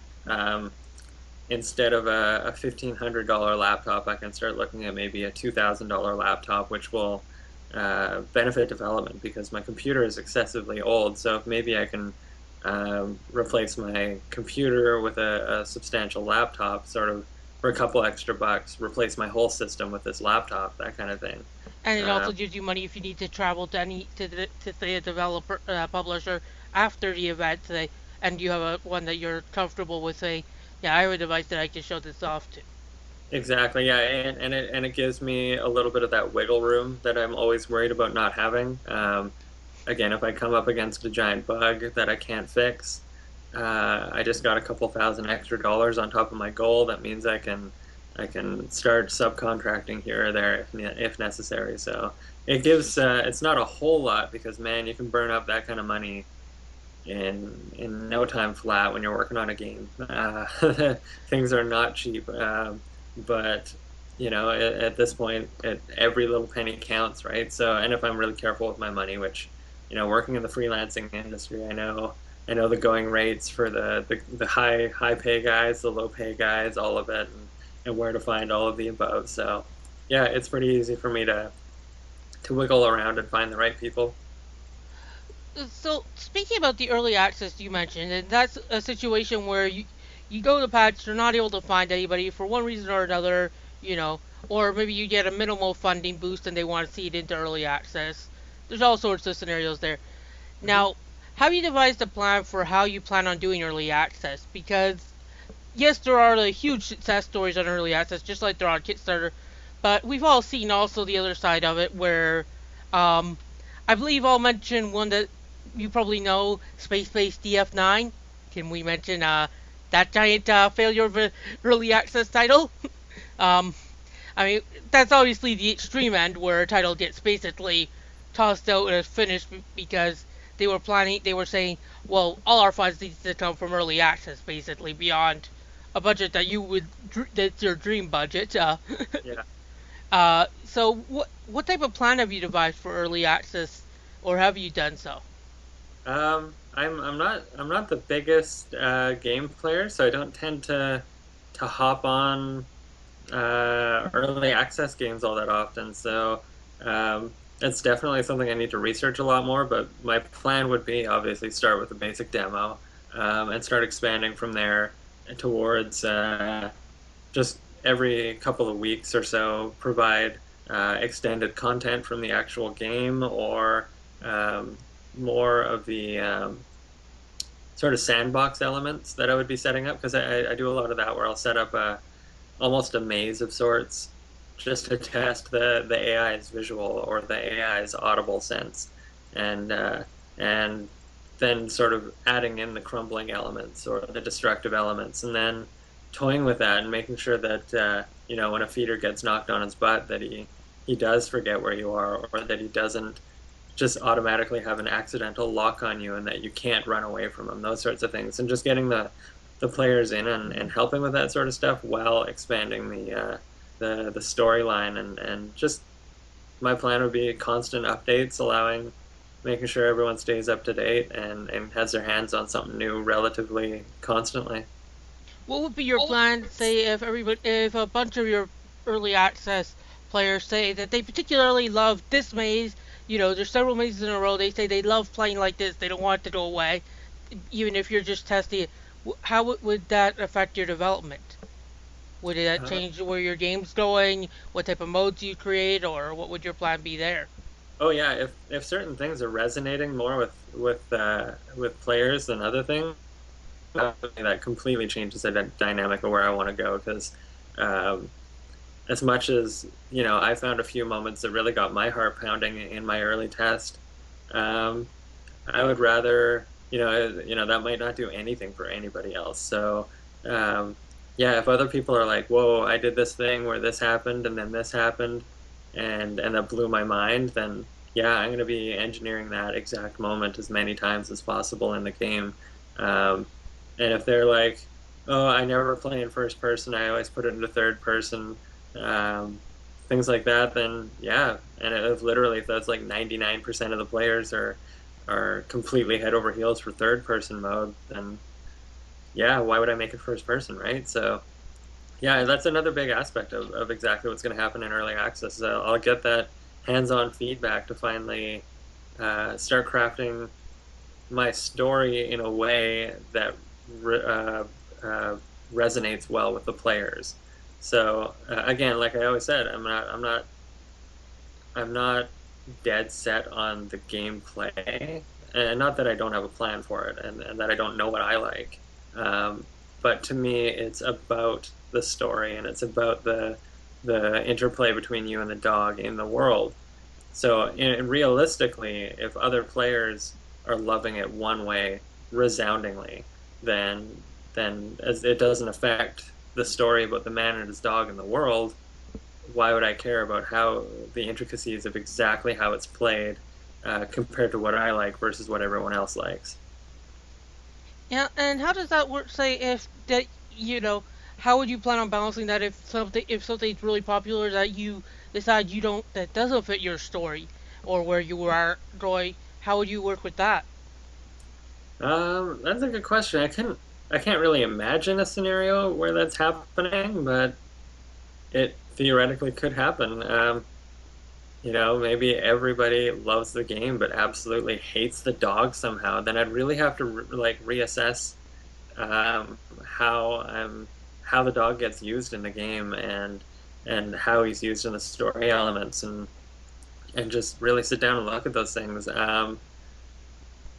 Speaker 2: instead of a $1,500 laptop, I can start looking at maybe a $2,000 laptop, which will benefit development because my computer is excessively old. So if maybe I can replace my computer with a substantial laptop, sort of for a couple extra bucks, replace my whole system with this laptop, that kind of thing.
Speaker 1: And it also
Speaker 2: Um,
Speaker 1: gives you money if you need to travel to say a developer publisher after the event, say, and you have one that you're comfortable with. Say, yeah, I have a device that I can show this off to.
Speaker 2: exactly, yeah, and it gives me a little bit of that wiggle room that I'm always worried about not having. Again, if I come up against a giant bug that I can't fix, I just got a couple thousand extra dollars on top of my goal. That means I can start subcontracting here or there if necessary. So it gives it's not a whole lot because man, you can burn up that kind of money in no time flat when you're working on a game. Things are not cheap, but at this point, every little penny counts, right? So, and if I'm really careful with my money, which working in the freelancing industry, I know the going rates for the high pay guys, the low pay guys, all of it, and where to find all of the above. So, yeah, it's pretty easy for me to wiggle around and find the right people.
Speaker 1: So speaking about the early access you mentioned, and that's a situation where you go to patch, you're not able to find anybody for one reason or another, you know, or maybe you get a minimal funding boost and they want to see it into early access. There's all sorts of scenarios there.
Speaker 2: Hmm.
Speaker 1: Now, have you devised a plan for how you plan on doing early access? Because yes, there are the huge success stories on early access, just like there are on Kickstarter, but we've all seen also the other side of it, where um, I believe I'll mention one that you probably know, Space Base DF9. Can we mention that giant failure of an early access title? um, I mean, that's obviously the extreme end where a title gets basically tossed out as finished because they were saying, well, all our funds need to come from early access, basically, beyond a budget that that's your dream budget.
Speaker 2: Yeah.
Speaker 1: So what type of plan have you devised for early access, or have you done so?
Speaker 2: I'm not the biggest game player, so I don't tend to hop on early access games all that often. So it's definitely something I need to research a lot more. But my plan would be obviously start with a basic demo and start expanding from there towards just every couple of weeks or so provide extended content from the actual game or um, more of the sort of sandbox elements that I would be setting up, because I do a lot of that where I'll set up almost a maze of sorts just to test the AI's visual or the AI's audible sense, and and then sort of adding in the crumbling elements or the destructive elements, and then toying with that and making sure that when a feeder gets knocked on his butt, that he does forget where you are, or that he doesn't just automatically have an accidental lock on you and that you can't run away from him, those sorts of things. And just getting the players in and helping with that sort of stuff while expanding the storyline, and just my plan would be constant updates, making sure everyone stays up to date and has their hands on something new relatively constantly.
Speaker 1: What would be your plan, say, if a bunch of your early access players say that they particularly love this maze? There's several mazes in a row. They say they love playing like this. They don't want it to go away, even if you're just testing it. How would that affect your development? Would that
Speaker 2: Uh,
Speaker 1: change where your game's going? What type of modes you create, or what would your plan be there?
Speaker 2: oh yeah, if certain things are resonating more with players than other things, that completely changes the dynamic of where I want to go. Because um, as much as I found a few moments that really got my heart pounding in my early test, um, I would rather that might not do anything for anybody else. So um, yeah, if other people are like, "Whoa, I did this thing where this happened and then this happened," and that blew my mind, then yeah, I'm going to be engineering that exact moment as many times as possible in the game. Um, and if they're like, "Oh, I never play in first person, I always put it into third person," um, things like that, then yeah. And if literally, if that's like 99% of the players are completely head over heels for third person mode, then yeah, why would I make it first person, right? So yeah, that's another big aspect of exactly what's going to happen in early access. I'll get that hands-on feedback to finally start crafting my story in a way that re uh, resonates well with the players. So again, like I always said, I'm not dead set on the gameplay, and not that I don't have a plan for it, and that I don't know what I like. Um, but to me, it's about the story, and it's about the interplay between you and the dog in the world. So realistically, if other players are loving it one way resoundingly, then as it doesn't affect the story about the man and his dog in the world, why would I care about how the intricacies of exactly how it's played compared to what I like versus what everyone else likes?
Speaker 1: Yeah, and how does that work? Say if that how would you plan on balancing that if something's really popular that you decide you don't that doesn't fit your story or where you are going? How would you work with that?
Speaker 2: That's a good question. I can't really imagine a scenario where that's happening, but it theoretically could happen. Maybe everybody loves the game but absolutely hates the dog somehow. Then I'd really have to like reassess um, how um, how the dog gets used in the game, and how he's used in the story elements, and just really sit down and look at those things.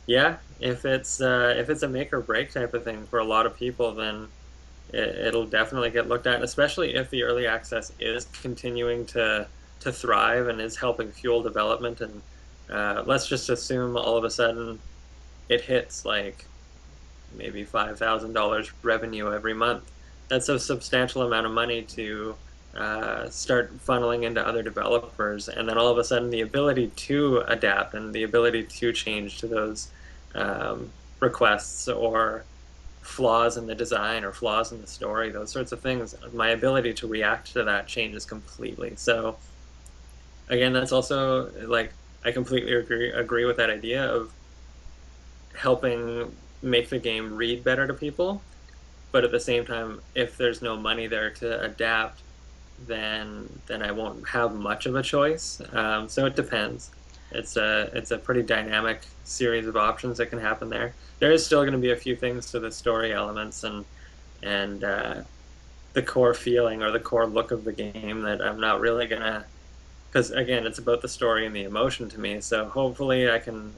Speaker 2: Yeah, if it's a make or break type of thing for a lot of people, then it'll definitely get looked at, especially if the early access is continuing to thrive and is helping fuel development. And let's just assume all of a sudden it hits like maybe $5,000 revenue every month. That's a substantial amount of money to start funneling into other developers, and then all of a sudden the ability to adapt and the ability to change to those requests or flaws in the design or flaws in the story, those sorts of things, my ability to react to that changes completely. So again, that's also like I completely agree with that idea of helping make the game read better to people. But at the same time, if there's no money there to adapt, then I won't have much of a choice. So it depends. It's a pretty dynamic series of options that can happen there. There is still going to be a few things to the story elements and the core feeling or the core look of the game that I'm not really gonna, because again, it's about the story and the emotion to me. So hopefully, I can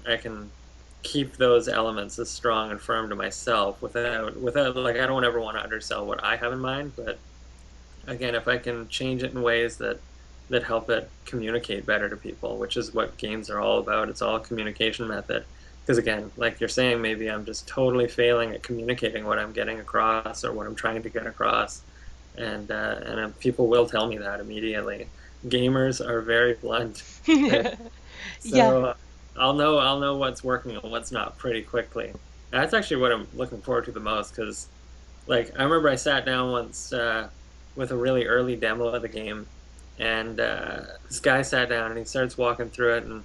Speaker 2: keep those elements as strong and firm to myself without like I don't ever want to undersell what I have in mind, but again, if I can change it in ways that help it communicate better to people, which is what games are all about. It's all a communication method. Because again, like you're saying, maybe I'm just totally failing at communicating what I'm getting across or what I'm trying to get across, and people will tell me that immediately. Gamers are very blunt,
Speaker 1: Yeah.
Speaker 2: so I'll know what's working and what's not pretty quickly. And that's actually what I'm looking forward to the most because like I remember I sat down once with a really early demo of the game, and this guy sat down and he starts walking through it, and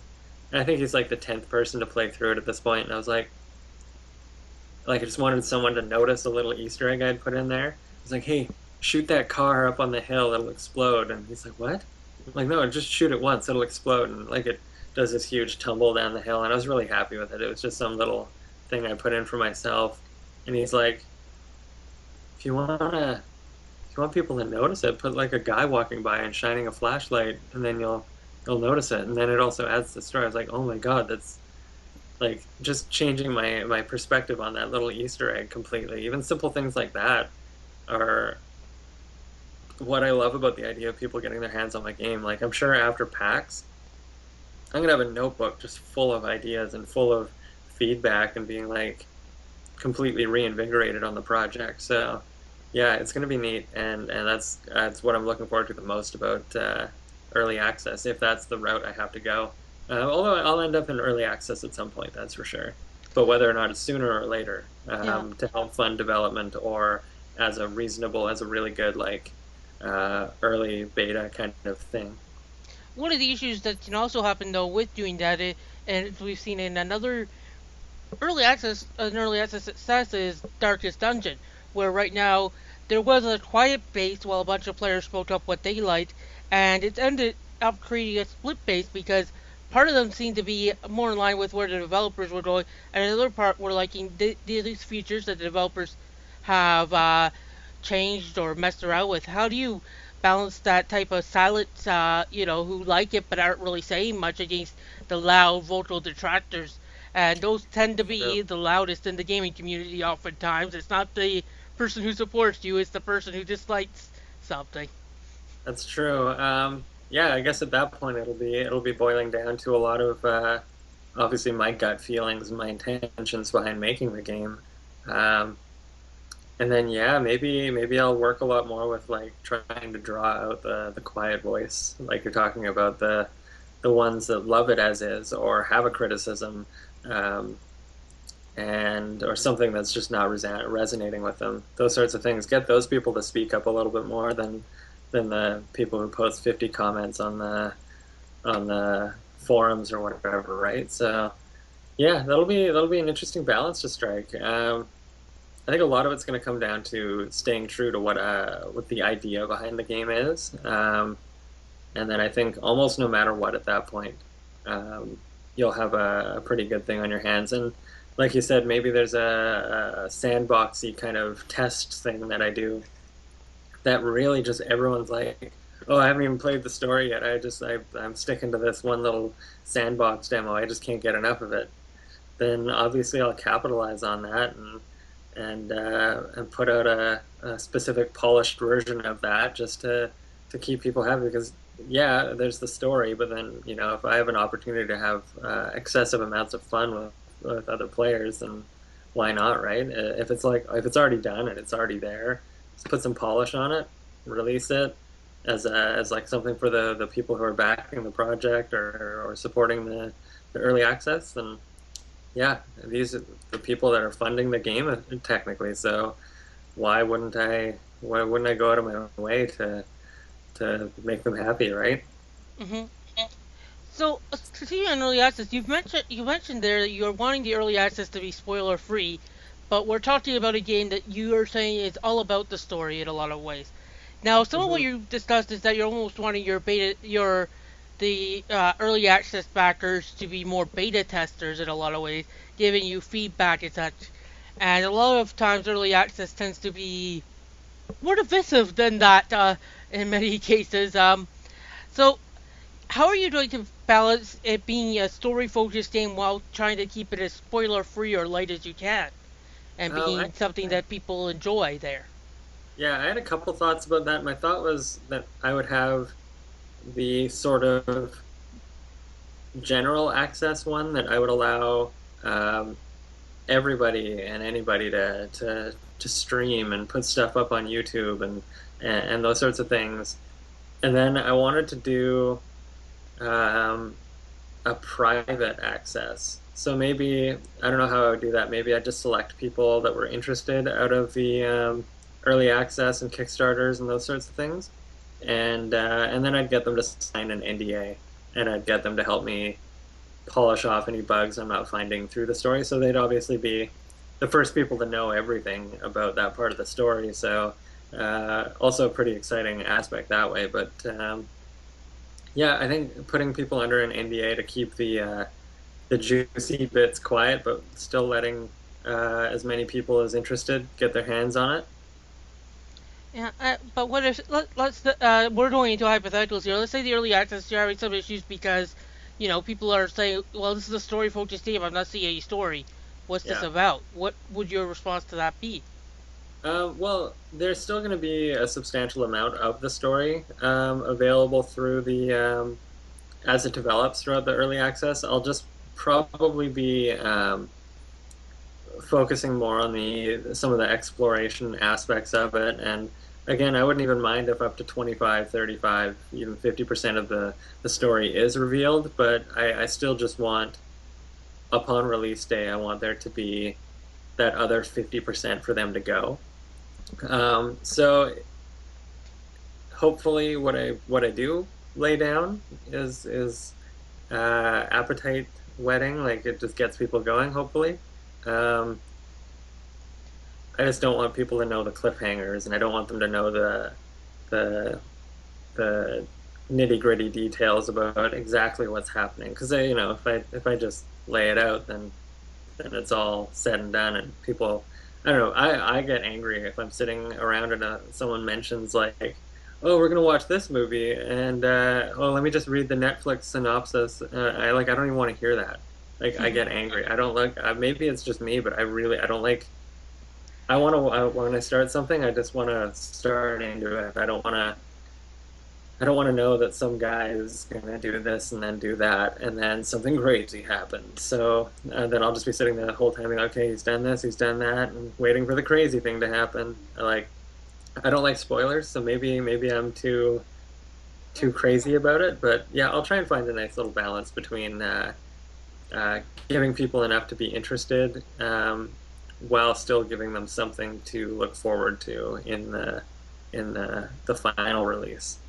Speaker 2: I think he's like the 10th person to play through it at this point, and I was like I just wanted someone to notice a little Easter egg I'd put in there. He's like, "Hey, shoot that car up on the hill; it'll explode." And he's like, "What?" I'm like, "No, just shoot it once; it'll explode." And like it does this huge tumble down the hill, and I was really happy with it. It was just some little thing I put in for myself, and he's like, if you wanna if you want people to notice it, put like a guy walking by and shining a flashlight, and then you'll notice it. And then it also adds to the story. I was like, oh my god, that's like just changing my perspective on that little Easter egg completely. Even simple things like that are what I love about the idea of people getting their hands on my game. Like I'm sure after PAX, I'm gonna have a notebook just full of ideas and full of feedback and being like completely reinvigorated on the project. So yeah, it's going to be neat, and that's what I'm looking forward to the most about early access, if that's the route I have to go. Although I'll end up in early access at some point, that's for sure. But whether or not it's sooner or later,
Speaker 1: Yeah.
Speaker 2: to help fund development or as a really good like early beta kind of thing.
Speaker 1: One of the issues that can also happen though with doing that, and we've seen in an early access success is Darkest Dungeon, where right now there was a quiet base while a bunch of players spoke up what they liked, and it's ended up creating a split base because part of them seemed to be more in line with where the developers were going, and another part were liking these features that the developers have changed or messed around with. How do you balance that type of silence, who like it but aren't really saying much against the loud vocal detractors? And those tend to
Speaker 2: True.
Speaker 1: be the loudest in the gaming community oftentimes. It's not the person who supports you, it's the person who dislikes something.
Speaker 2: That's true. Yeah, I guess at that point it'll be boiling down to a lot of obviously my gut feelings and my intentions behind making the game. Um, and then yeah, maybe I'll work a lot more with like trying to draw out the quiet voice, like you're talking about the ones that love it as is or have a criticism, um, and or something that's just not resonating with them. Those sorts of things. Get those people to speak up a little bit more than the people who post 50 comments on the forums or whatever, right? So yeah, that'll be an interesting balance to strike. I think a lot of it's going to come down to staying true to what the idea behind the game is, and then I think almost no matter what at that point, um, you'll have a pretty good thing on your hands. And like you said, maybe there's a sandboxy kind of test thing that I do that really just everyone's like, oh, I haven't even played the story yet. I'm sticking to this one little sandbox demo. I just can't get enough of it. Then obviously I'll capitalize on that and put out a specific polished version of that just to keep people happy because yeah, there's the story, but then if I have an opportunity to have excessive amounts of fun with other players, then why not, right? If it's already done and it's already there, just put some polish on it, release it as like something for the people who are backing the project or supporting the early access, then yeah, these are the people that are funding the game technically. So why wouldn't I go out of my way to make them happy, right?
Speaker 1: hmm So, continuing on early access, you mentioned there that you're wanting the early access to be spoiler free, but we're talking about a game that you are saying is all about the story in a lot of ways. Now, some of what
Speaker 2: Hmm.
Speaker 1: you discussed is that you're almost wanting the early access backers to be more beta testers in a lot of ways, giving you feedback and such. And a lot of times, early access tends to be more divisive than that in many cases. So how are you going to balance it being a story focused game while trying to keep it as spoiler free or light as you can, and
Speaker 2: I,
Speaker 1: being something that people enjoy there?
Speaker 2: yeah, I had a couple thoughts about that. My thought was that I would have the sort of general access one that I would allow um, everybody and anybody to stream and put stuff up on YouTube and those sorts of things. And then I wanted to do um, a private access. So maybe I don't know how I would do that. Maybe I'd just select people that were interested out of the early access and Kickstarters and those sorts of things, and then I'd get them to sign an NDA, and I'd get them to help me polish off any bugs I'm not finding through the story. So they'd obviously be the first people to know everything about that part of the story. So also a pretty exciting aspect that way. But yeah, I think putting people under an NDA to keep the juicy bits quiet, but still letting as many people as interested get their hands on it.
Speaker 1: Yeah, but what if let's we're going into hypotheticals here. Let's say the early access you're having some issues because, people are saying, "Well, this is a story focused game. I'm not seeing any story. What's this
Speaker 2: Yeah.
Speaker 1: about?" What would your response to that be?
Speaker 2: Well, there's still going to be a substantial amount of the story available through the as it develops throughout the early access. I'll just probably be focusing more on the some of the exploration aspects of it. And again, I wouldn't even mind if up to 25, 35, even 50% of the story is revealed, but I still just want, upon release day, I want there to be that other 50% for them to go. So hopefully what I do lay down is appetite whetting, like it just gets people going, hopefully. Um, I just don't want people to know the cliffhangers, and I don't want them to know the the nitty gritty details about exactly what's happening. Because if I just lay it out, then it's all said and done, and people, I don't know, I get angry if I'm sitting around and someone mentions like, oh, we're gonna watch this movie, and oh, let me just read the Netflix synopsis. I don't even want to hear that. Like I get angry. I don't like. Maybe it's just me, but I don't like. I want to when I start something, I just want to start into it. I don't want to know that some guy is gonna do this and then do that, and then something crazy happens. So then I'll just be sitting there the whole time, being, okay, he's done this, he's done that, and waiting for the crazy thing to happen. I don't like spoilers, so maybe I'm too crazy about it. But yeah, I'll try and find a nice little balance between giving people enough to be interested, while still giving them something to look forward to in the final release.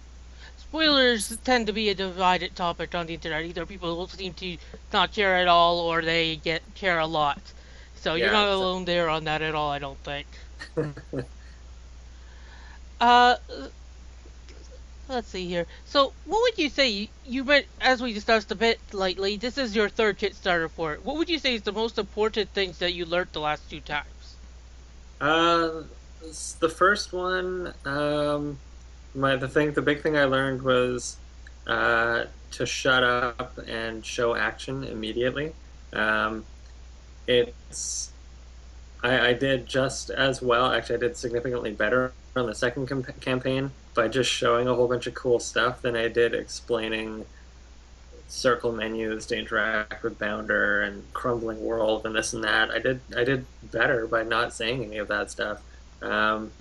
Speaker 1: Spoilers tend to be a divided topic on the internet. Either people seem to not care at all, or they care a lot. So you're
Speaker 2: Yeah,
Speaker 1: not
Speaker 2: it's
Speaker 1: alone there on that at all, I don't think. Uh, let's see here. So, what would you say as we discussed a bit lately, this is your third Kickstarter for it. What would you say is the most important things that you learned the last two times?
Speaker 2: uh, the first one, the big thing I learned was to shut up and show action immediately. Um, it's I did just as well. Actually, I did significantly better on the second campaign by just showing a whole bunch of cool stuff than I did explaining circle menus to interact with Bounder and crumbling world and this and that. I did better by not saying any of that stuff. Um,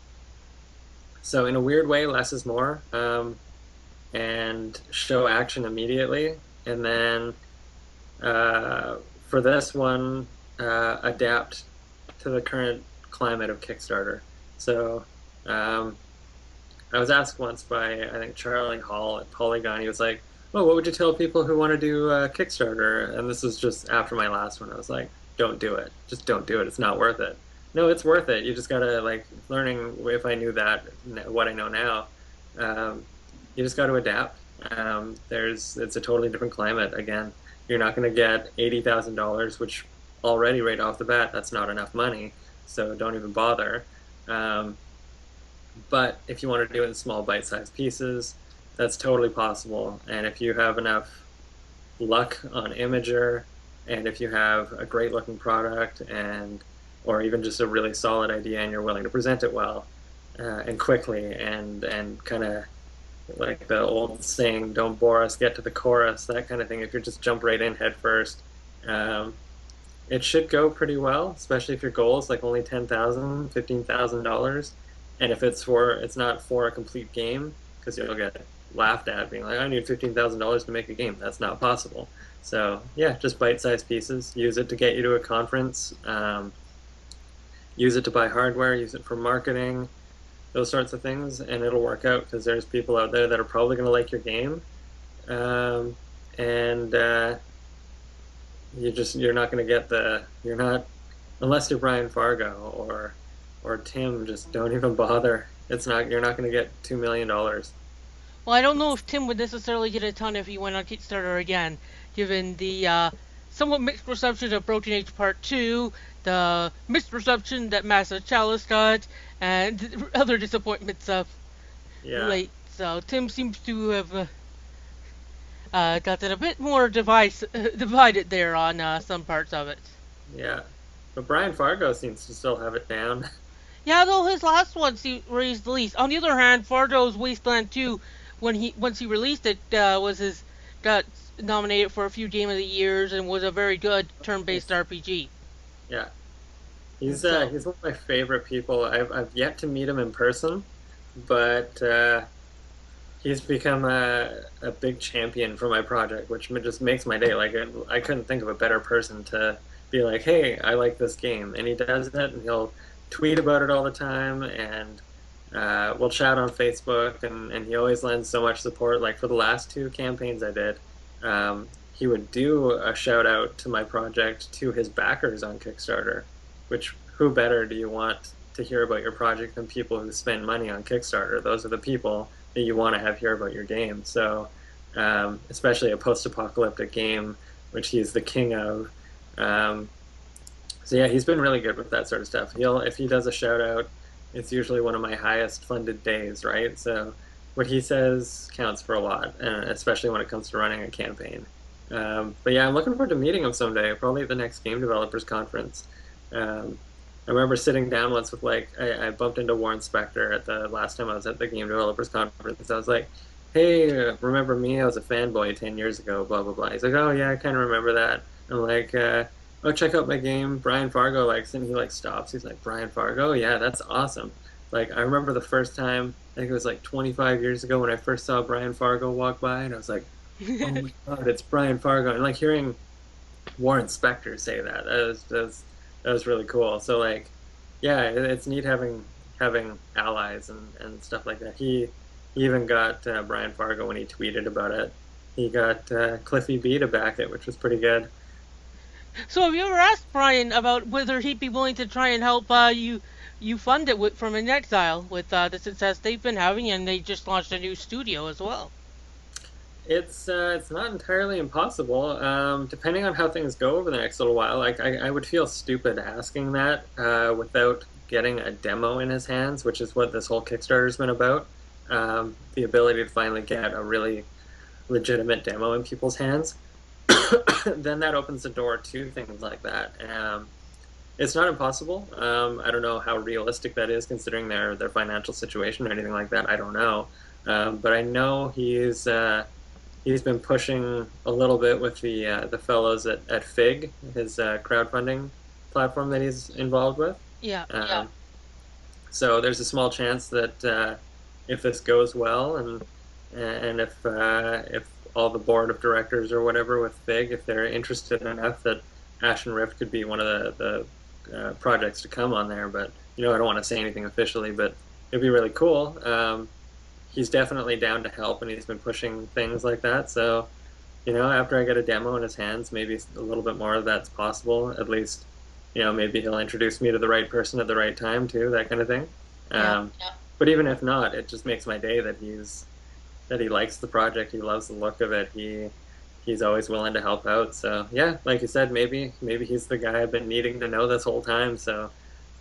Speaker 2: so in a weird way, less is more, and show action immediately, and then for this one, adapt to the current climate of Kickstarter. So um, I was asked once by, I think, Charlie Hall at Polygon. He was like, "Well, what would you tell people who want to do Kickstarter?" And this was just after my last one. I was like, "Don't do it. Just don't do it. It's not worth it." No, it's worth it. You just gotta like learning. If I knew that, what I know now, um, you just got to adapt. It's a totally different climate. Again, you're not going to get $80,000, which already right off the bat, that's not enough money. So don't even bother. Um, but if you want to do it in small bite-sized pieces, that's totally possible. And if you have enough luck on Imager, and if you have a great looking product and or even just a really solid idea and you're willing to present it well and quickly and kind of like the old saying, don't bore us, get to the chorus, that kind of thing. If you just jump right in head first, um, it should go pretty well, especially if your goal is like only $10,000, $15,000. And if it's not for a complete game, because you'll get laughed at being like, I need $15,000 to make a game. That's not possible. So yeah, just bite-sized pieces. Use it to get you to a conference. Use it to buy hardware. Use it for marketing. Those sorts of things, and it'll work out because there's people out there that are probably going to like your game, and you're not going to get you're not unless you're Brian Fargo or Tim. Just don't even bother. It's not You're not going to get $2 million.
Speaker 1: Well, I don't know if Tim would necessarily get a ton if he went on Kickstarter again, given the somewhat mixed reception of Broken Age Part 2, the mixed reception that Massive Chalice got, and other disappointments of
Speaker 2: Yeah,
Speaker 1: late. So Tim seems to have gotten a bit more divided there on some parts of it.
Speaker 2: yeah. But Brian Fargo seems to still have it down.
Speaker 1: Yeah, though his last one raised the least. On the other hand, Fargo's Wasteland 2, once he released it, got nominated for a few Game of the Years and was a very good turn-based RPG.
Speaker 2: Yeah,
Speaker 1: So,
Speaker 2: he's one of my favorite people. I've yet to meet him in person, but he's become a big champion for my project, which just makes my day. Like I couldn't think of a better person to be like, hey, I like this game, and he does it, and he'll tweet about it all the time, and we'll chat on Facebook, and he always lends so much support. Like for the last two campaigns I did, he would do a shout out to my project to his backers on Kickstarter, which who better do you want to hear about your project than people who spend money on Kickstarter? Those are the people that you want to have hear about your game. So, especially a post-apocalyptic game, which he's the king of. Um, so yeah, he's been really good with that sort of stuff. If he does a shout out, it's usually one of my highest funded days, right? So what he says counts for a lot, and especially when it comes to running a campaign. But yeah, I'm looking forward to meeting him someday, probably at the next Game Developers Conference. Um, I remember sitting down once with I bumped into Warren Spector at the last time I was at the Game Developers Conference. I was like, "Hey, remember me? I was a fanboy 10 years ago." Blah blah blah. He's like, "Oh yeah, I kind of remember that." I'm like, "Oh, check out my game. Brian Fargo likes it." And he stops. He's like, "Brian Fargo? Yeah, that's awesome." Like I remember the first time. I think it was like 25 years ago when I first saw Brian Fargo walk by, and I was like, "Oh my God, it's Brian Fargo!" And like hearing Warren Spector say that was really cool. So yeah, it's neat having allies and stuff like that. He even got Brian Fargo when he tweeted about it. He got Cliffy B to back it, which was pretty good.
Speaker 1: so have you ever asked Brian about whether he'd be willing to try and help you fund it from in exile with the success they've been having, and they just launched a new studio as well?
Speaker 2: It's not entirely impossible. Depending on how things go over the next little while, I would feel stupid asking that without getting a demo in his hands, which is what this whole Kickstarter's been about. The ability to finally get a really legitimate demo in people's hands. Then that opens the door to things like that. It's not impossible. I don't know how realistic that is considering their financial situation or anything like that. I don't know. But I know he's been pushing a little bit with the fellows at Fig, his crowdfunding platform that he's involved with.
Speaker 1: Yeah.
Speaker 2: So there's a small chance that if this goes well, and if all the board of directors or whatever with Fig, if they're interested enough, that Ashen Rift could be one of the projects to come on there. But I don't want to say anything officially, but it'd be really cool. He's definitely down to help, and he's been pushing things like that. So, after I get a demo in his hands, maybe a little bit more of that's possible. At least, maybe he'll introduce me to the right person at the right time too, that kind of thing.
Speaker 1: Yeah.
Speaker 2: But even if not, it just makes my day that he likes the project, he loves the look of it, he's always willing to help out. So yeah, like you said, maybe he's the guy I've been needing to know this whole time. So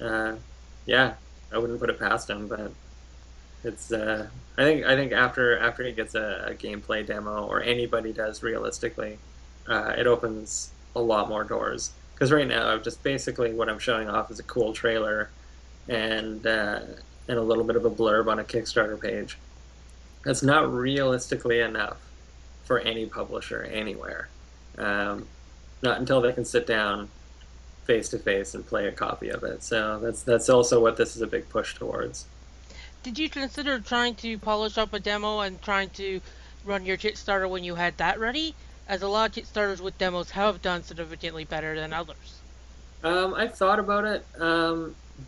Speaker 2: yeah, I wouldn't put it past him, but. It's I think after he gets a gameplay demo or anybody does realistically, it opens a lot more doors. Because right now, just basically what I'm showing off is a cool trailer and and a little bit of a blurb on a Kickstarter page. That's not realistically enough for any publisher anywhere. Um, Not until they can sit down face to face and play a copy of it. So that's also what this is a big push towards.
Speaker 1: Did you consider trying to polish up a demo and trying to run your Kickstarter when you had that ready? As a lot of Kickstarters with demos have done significantly better than others.
Speaker 2: I've thought about it,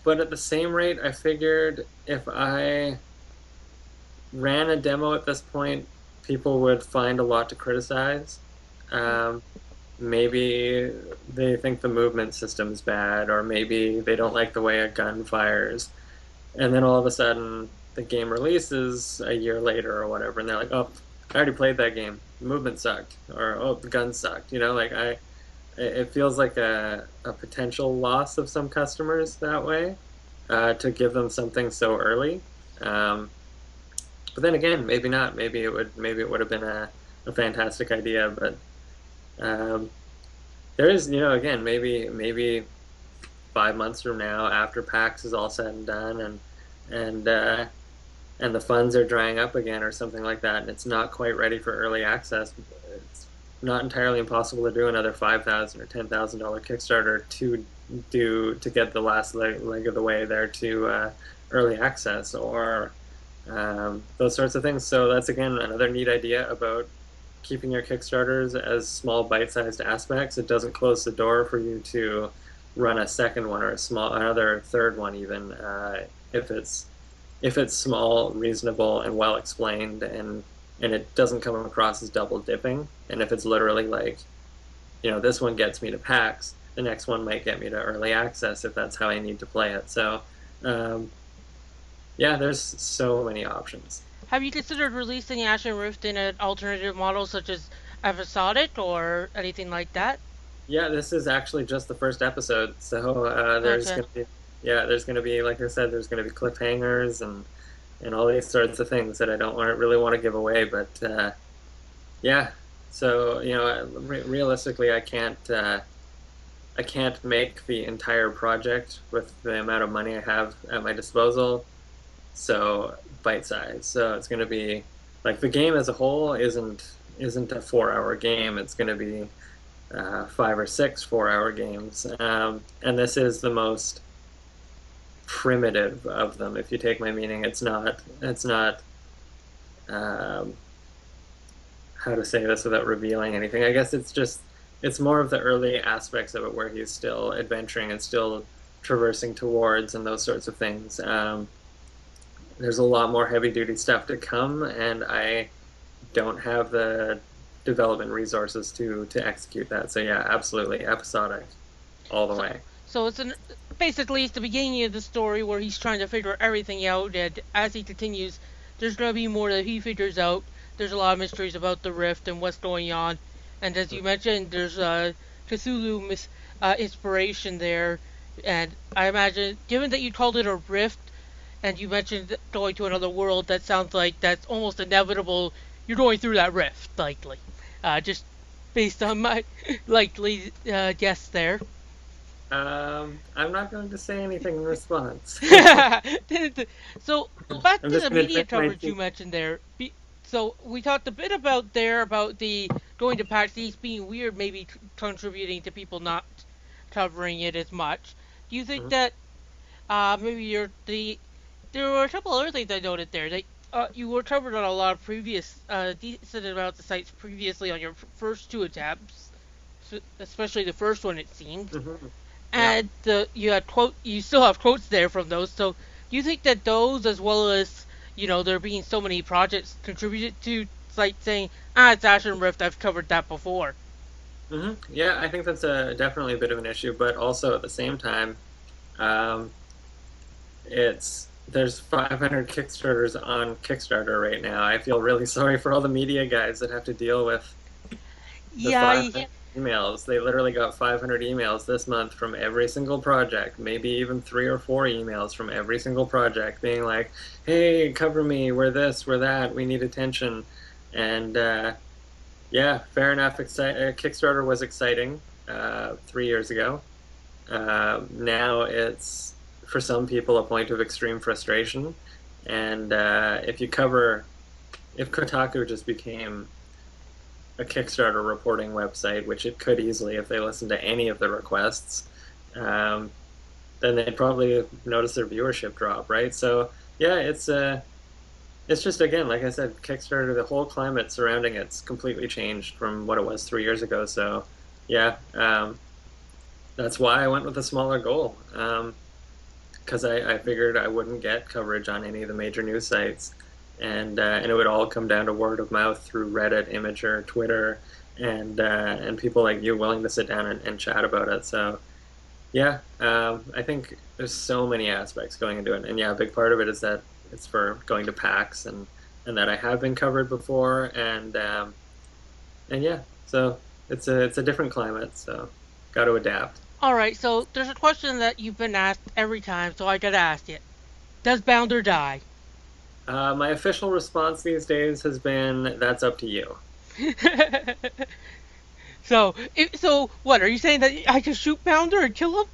Speaker 2: but at the same rate, I figured if I ran a demo at this point, people would find a lot to criticize. Um, Maybe they think the movement system's bad, or maybe they don't like the way a gun fires. And then all of a sudden, the game releases a year later or whatever, and they're like, "Oh, I already played that game. The movement sucked," or "Oh, the gun sucked." Like it feels like a potential loss of some customers that way, to give them something so early. Um, but then again, maybe not. Maybe it would have been a fantastic idea, but um, there is, again, maybe 5 months from now, after PAX is all said and done, and and the funds are drying up again, or something like that, and it's not quite ready for early access. It's not entirely impossible to do another $5,000 or $10,000 Kickstarter to get the last leg of the way there to early access, or those sorts of things. So that's again another neat idea about keeping your Kickstarters as small bite-sized aspects. It doesn't close the door for you to run a second one or another third one even, if it's small, reasonable, and well explained, and it doesn't come across as double dipping. And if it's literally like, this one gets me to PAX, the next one might get me to early access if that's how I need to play it. So, yeah, there's so many options.
Speaker 1: Have you considered releasing Ashen Rift in an alternative model such as episodic or anything like that?
Speaker 2: Yeah, this is actually just the first episode, so there's
Speaker 1: Gotcha.
Speaker 2: gonna be, yeah, there's gonna be, like I said, there's gonna be cliffhangers and all these sorts of things that I don't really want to give away, but yeah. So realistically, I can't make the entire project with the amount of money I have at my disposal. So bite size. So it's gonna be like the game as a whole isn't a 4 hour game. It's gonna be 5 or 6 4 hour games. And this is the most primitive of them. If you take my meaning, it's not um, how to say this without revealing anything. I guess it's more of the early aspects of it where he's still adventuring and still traversing towards and those sorts of things. There's a lot more heavy duty stuff to come, and I don't have the development resources to execute that. So yeah, absolutely episodic all the
Speaker 1: So,
Speaker 2: way.
Speaker 1: so basically it's the beginning of the story where he's trying to figure everything out, and as he continues, there's gonna be more that he figures out. There's a lot of mysteries about the rift and what's going on, and as you mentioned, there's Cthulhu inspiration there, and I imagine, given that you called it a rift, and you mentioned going to another world, that sounds like that's almost inevitable. You're going through that rift, likely. Just based on my likely guess there.
Speaker 2: I'm not going to say anything in response.
Speaker 1: So back
Speaker 2: I'm
Speaker 1: to
Speaker 2: just
Speaker 1: the
Speaker 2: going to
Speaker 1: media
Speaker 2: drink my
Speaker 1: coverage you
Speaker 2: tea.
Speaker 1: mentioned there. So we talked a bit about the going to PAX East being weird, maybe contributing to people not covering it as much. Do you think
Speaker 2: Mhm.
Speaker 1: that maybe there were a couple other things I noted there. That you were covered on a lot of previous decent amounts of sites previously on your first two attempts, especially the first one it seemed.
Speaker 2: Mhm. Yeah.
Speaker 1: And you still have quotes there from those. So do you think that those, as well as there being so many projects, contributed to like saying, it's Ashen Rift, I've covered that before.
Speaker 2: Yeah, I think that's definitely a bit of an issue, but also at the same time, um, it's there's 500 Kickstarters on Kickstarter right now. I feel really sorry for all the media guys that have to deal with the
Speaker 1: Yeah,
Speaker 2: five. emails. They literally got 500 emails this month from every single project, maybe even 3 or 4 emails from every single project being like, hey, cover me, we're this, we're that, we need attention. And yeah, fair enough. Kickstarter was exciting 3 years ago. Now it's, for some people, a point of extreme frustration. And if Kotaku just became a Kickstarter reporting website, which it could easily if they listened to any of the requests, um, then they'd probably notice their viewership drop, right? So yeah, it's just, again, like I said, Kickstarter, the whole climate surrounding it's completely changed from what it was 3 years ago. So yeah, that's why I went with a smaller goal. Because I figured I wouldn't get coverage on any of the major news sites, and it would all come down to word of mouth through Reddit, Imager, Twitter, and people like you willing to sit down and chat about it. So yeah, I think there's so many aspects going into it, and yeah, a big part of it is that it's for going to PAX and that I have been covered before, and yeah, so it's a different climate, so got to adapt.
Speaker 1: Alright, so there's a question that you've been asked every time, so I gotta ask it. Does Bounder die?
Speaker 2: My official response these days has been, "That's up to you."
Speaker 1: So what, are you saying that I can shoot Bounder and kill him?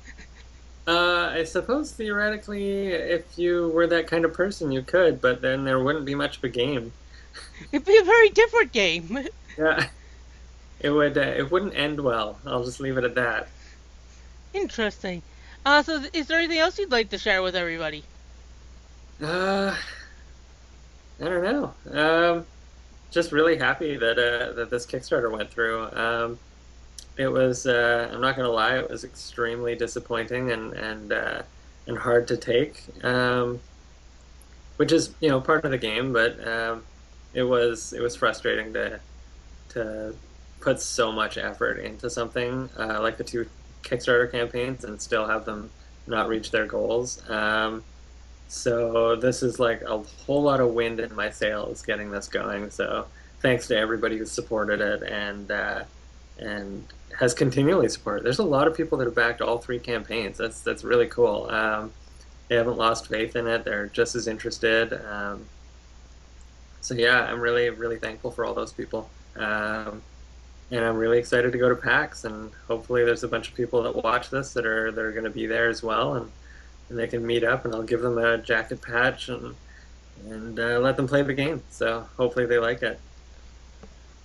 Speaker 2: I suppose theoretically, if you were that kind of person, you could, but then there wouldn't be much of a game.
Speaker 1: It'd be a very different game.
Speaker 2: Yeah, it would. It wouldn't end well. I'll just leave it at that.
Speaker 1: Interesting. So is there anything else you'd like to share with everybody?
Speaker 2: Uh, I don't know. Just really happy that this Kickstarter went through. It was. I'm not gonna lie. It was extremely disappointing and hard to take. Which is part of the game, but it was frustrating to put so much effort into something like the 2 Kickstarter campaigns and still have them not reach their goals. So this is like a whole lot of wind in my sails getting this going. So thanks to everybody who supported it and has continually supported. There's a lot of people that have backed all 3 campaigns. That's really cool. They haven't lost faith in it. They're just as interested. So yeah, I'm really really thankful for all those people. And I'm really excited to go to PAX, and hopefully there's a bunch of people that watch this that are going to be there as well, and they can meet up, and I'll give them a jacket patch and let them play the game. So hopefully they like it.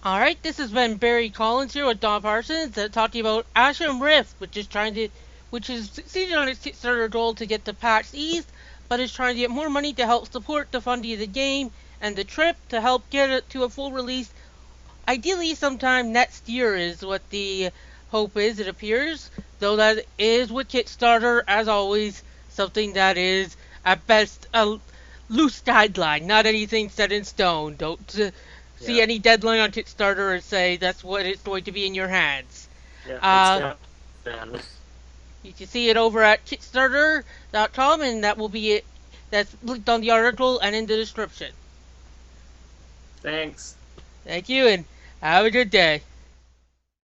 Speaker 1: Alright, this has been Barry Collins here with Don Parsons talking about Ashen Rift, which is succeeded on its Kickstarter goal to get to PAX East, but is trying to get more money to help support the funding of the game and the trip to help get it to a full release. Ideally, sometime next year is what the hope is, it appears. Though that is with Kickstarter, as always, something that is, at best, a loose guideline, not anything set in stone. Don't see
Speaker 2: Yeah,
Speaker 1: any deadline on Kickstarter and say that's what it's going to be in your hands.
Speaker 2: yeah, it's
Speaker 1: Uh,
Speaker 2: down.
Speaker 1: you can see it over at Kickstarter.com, and that will be it. That's linked on the article and in the description.
Speaker 2: Thanks.
Speaker 1: Thank you, and have a good day.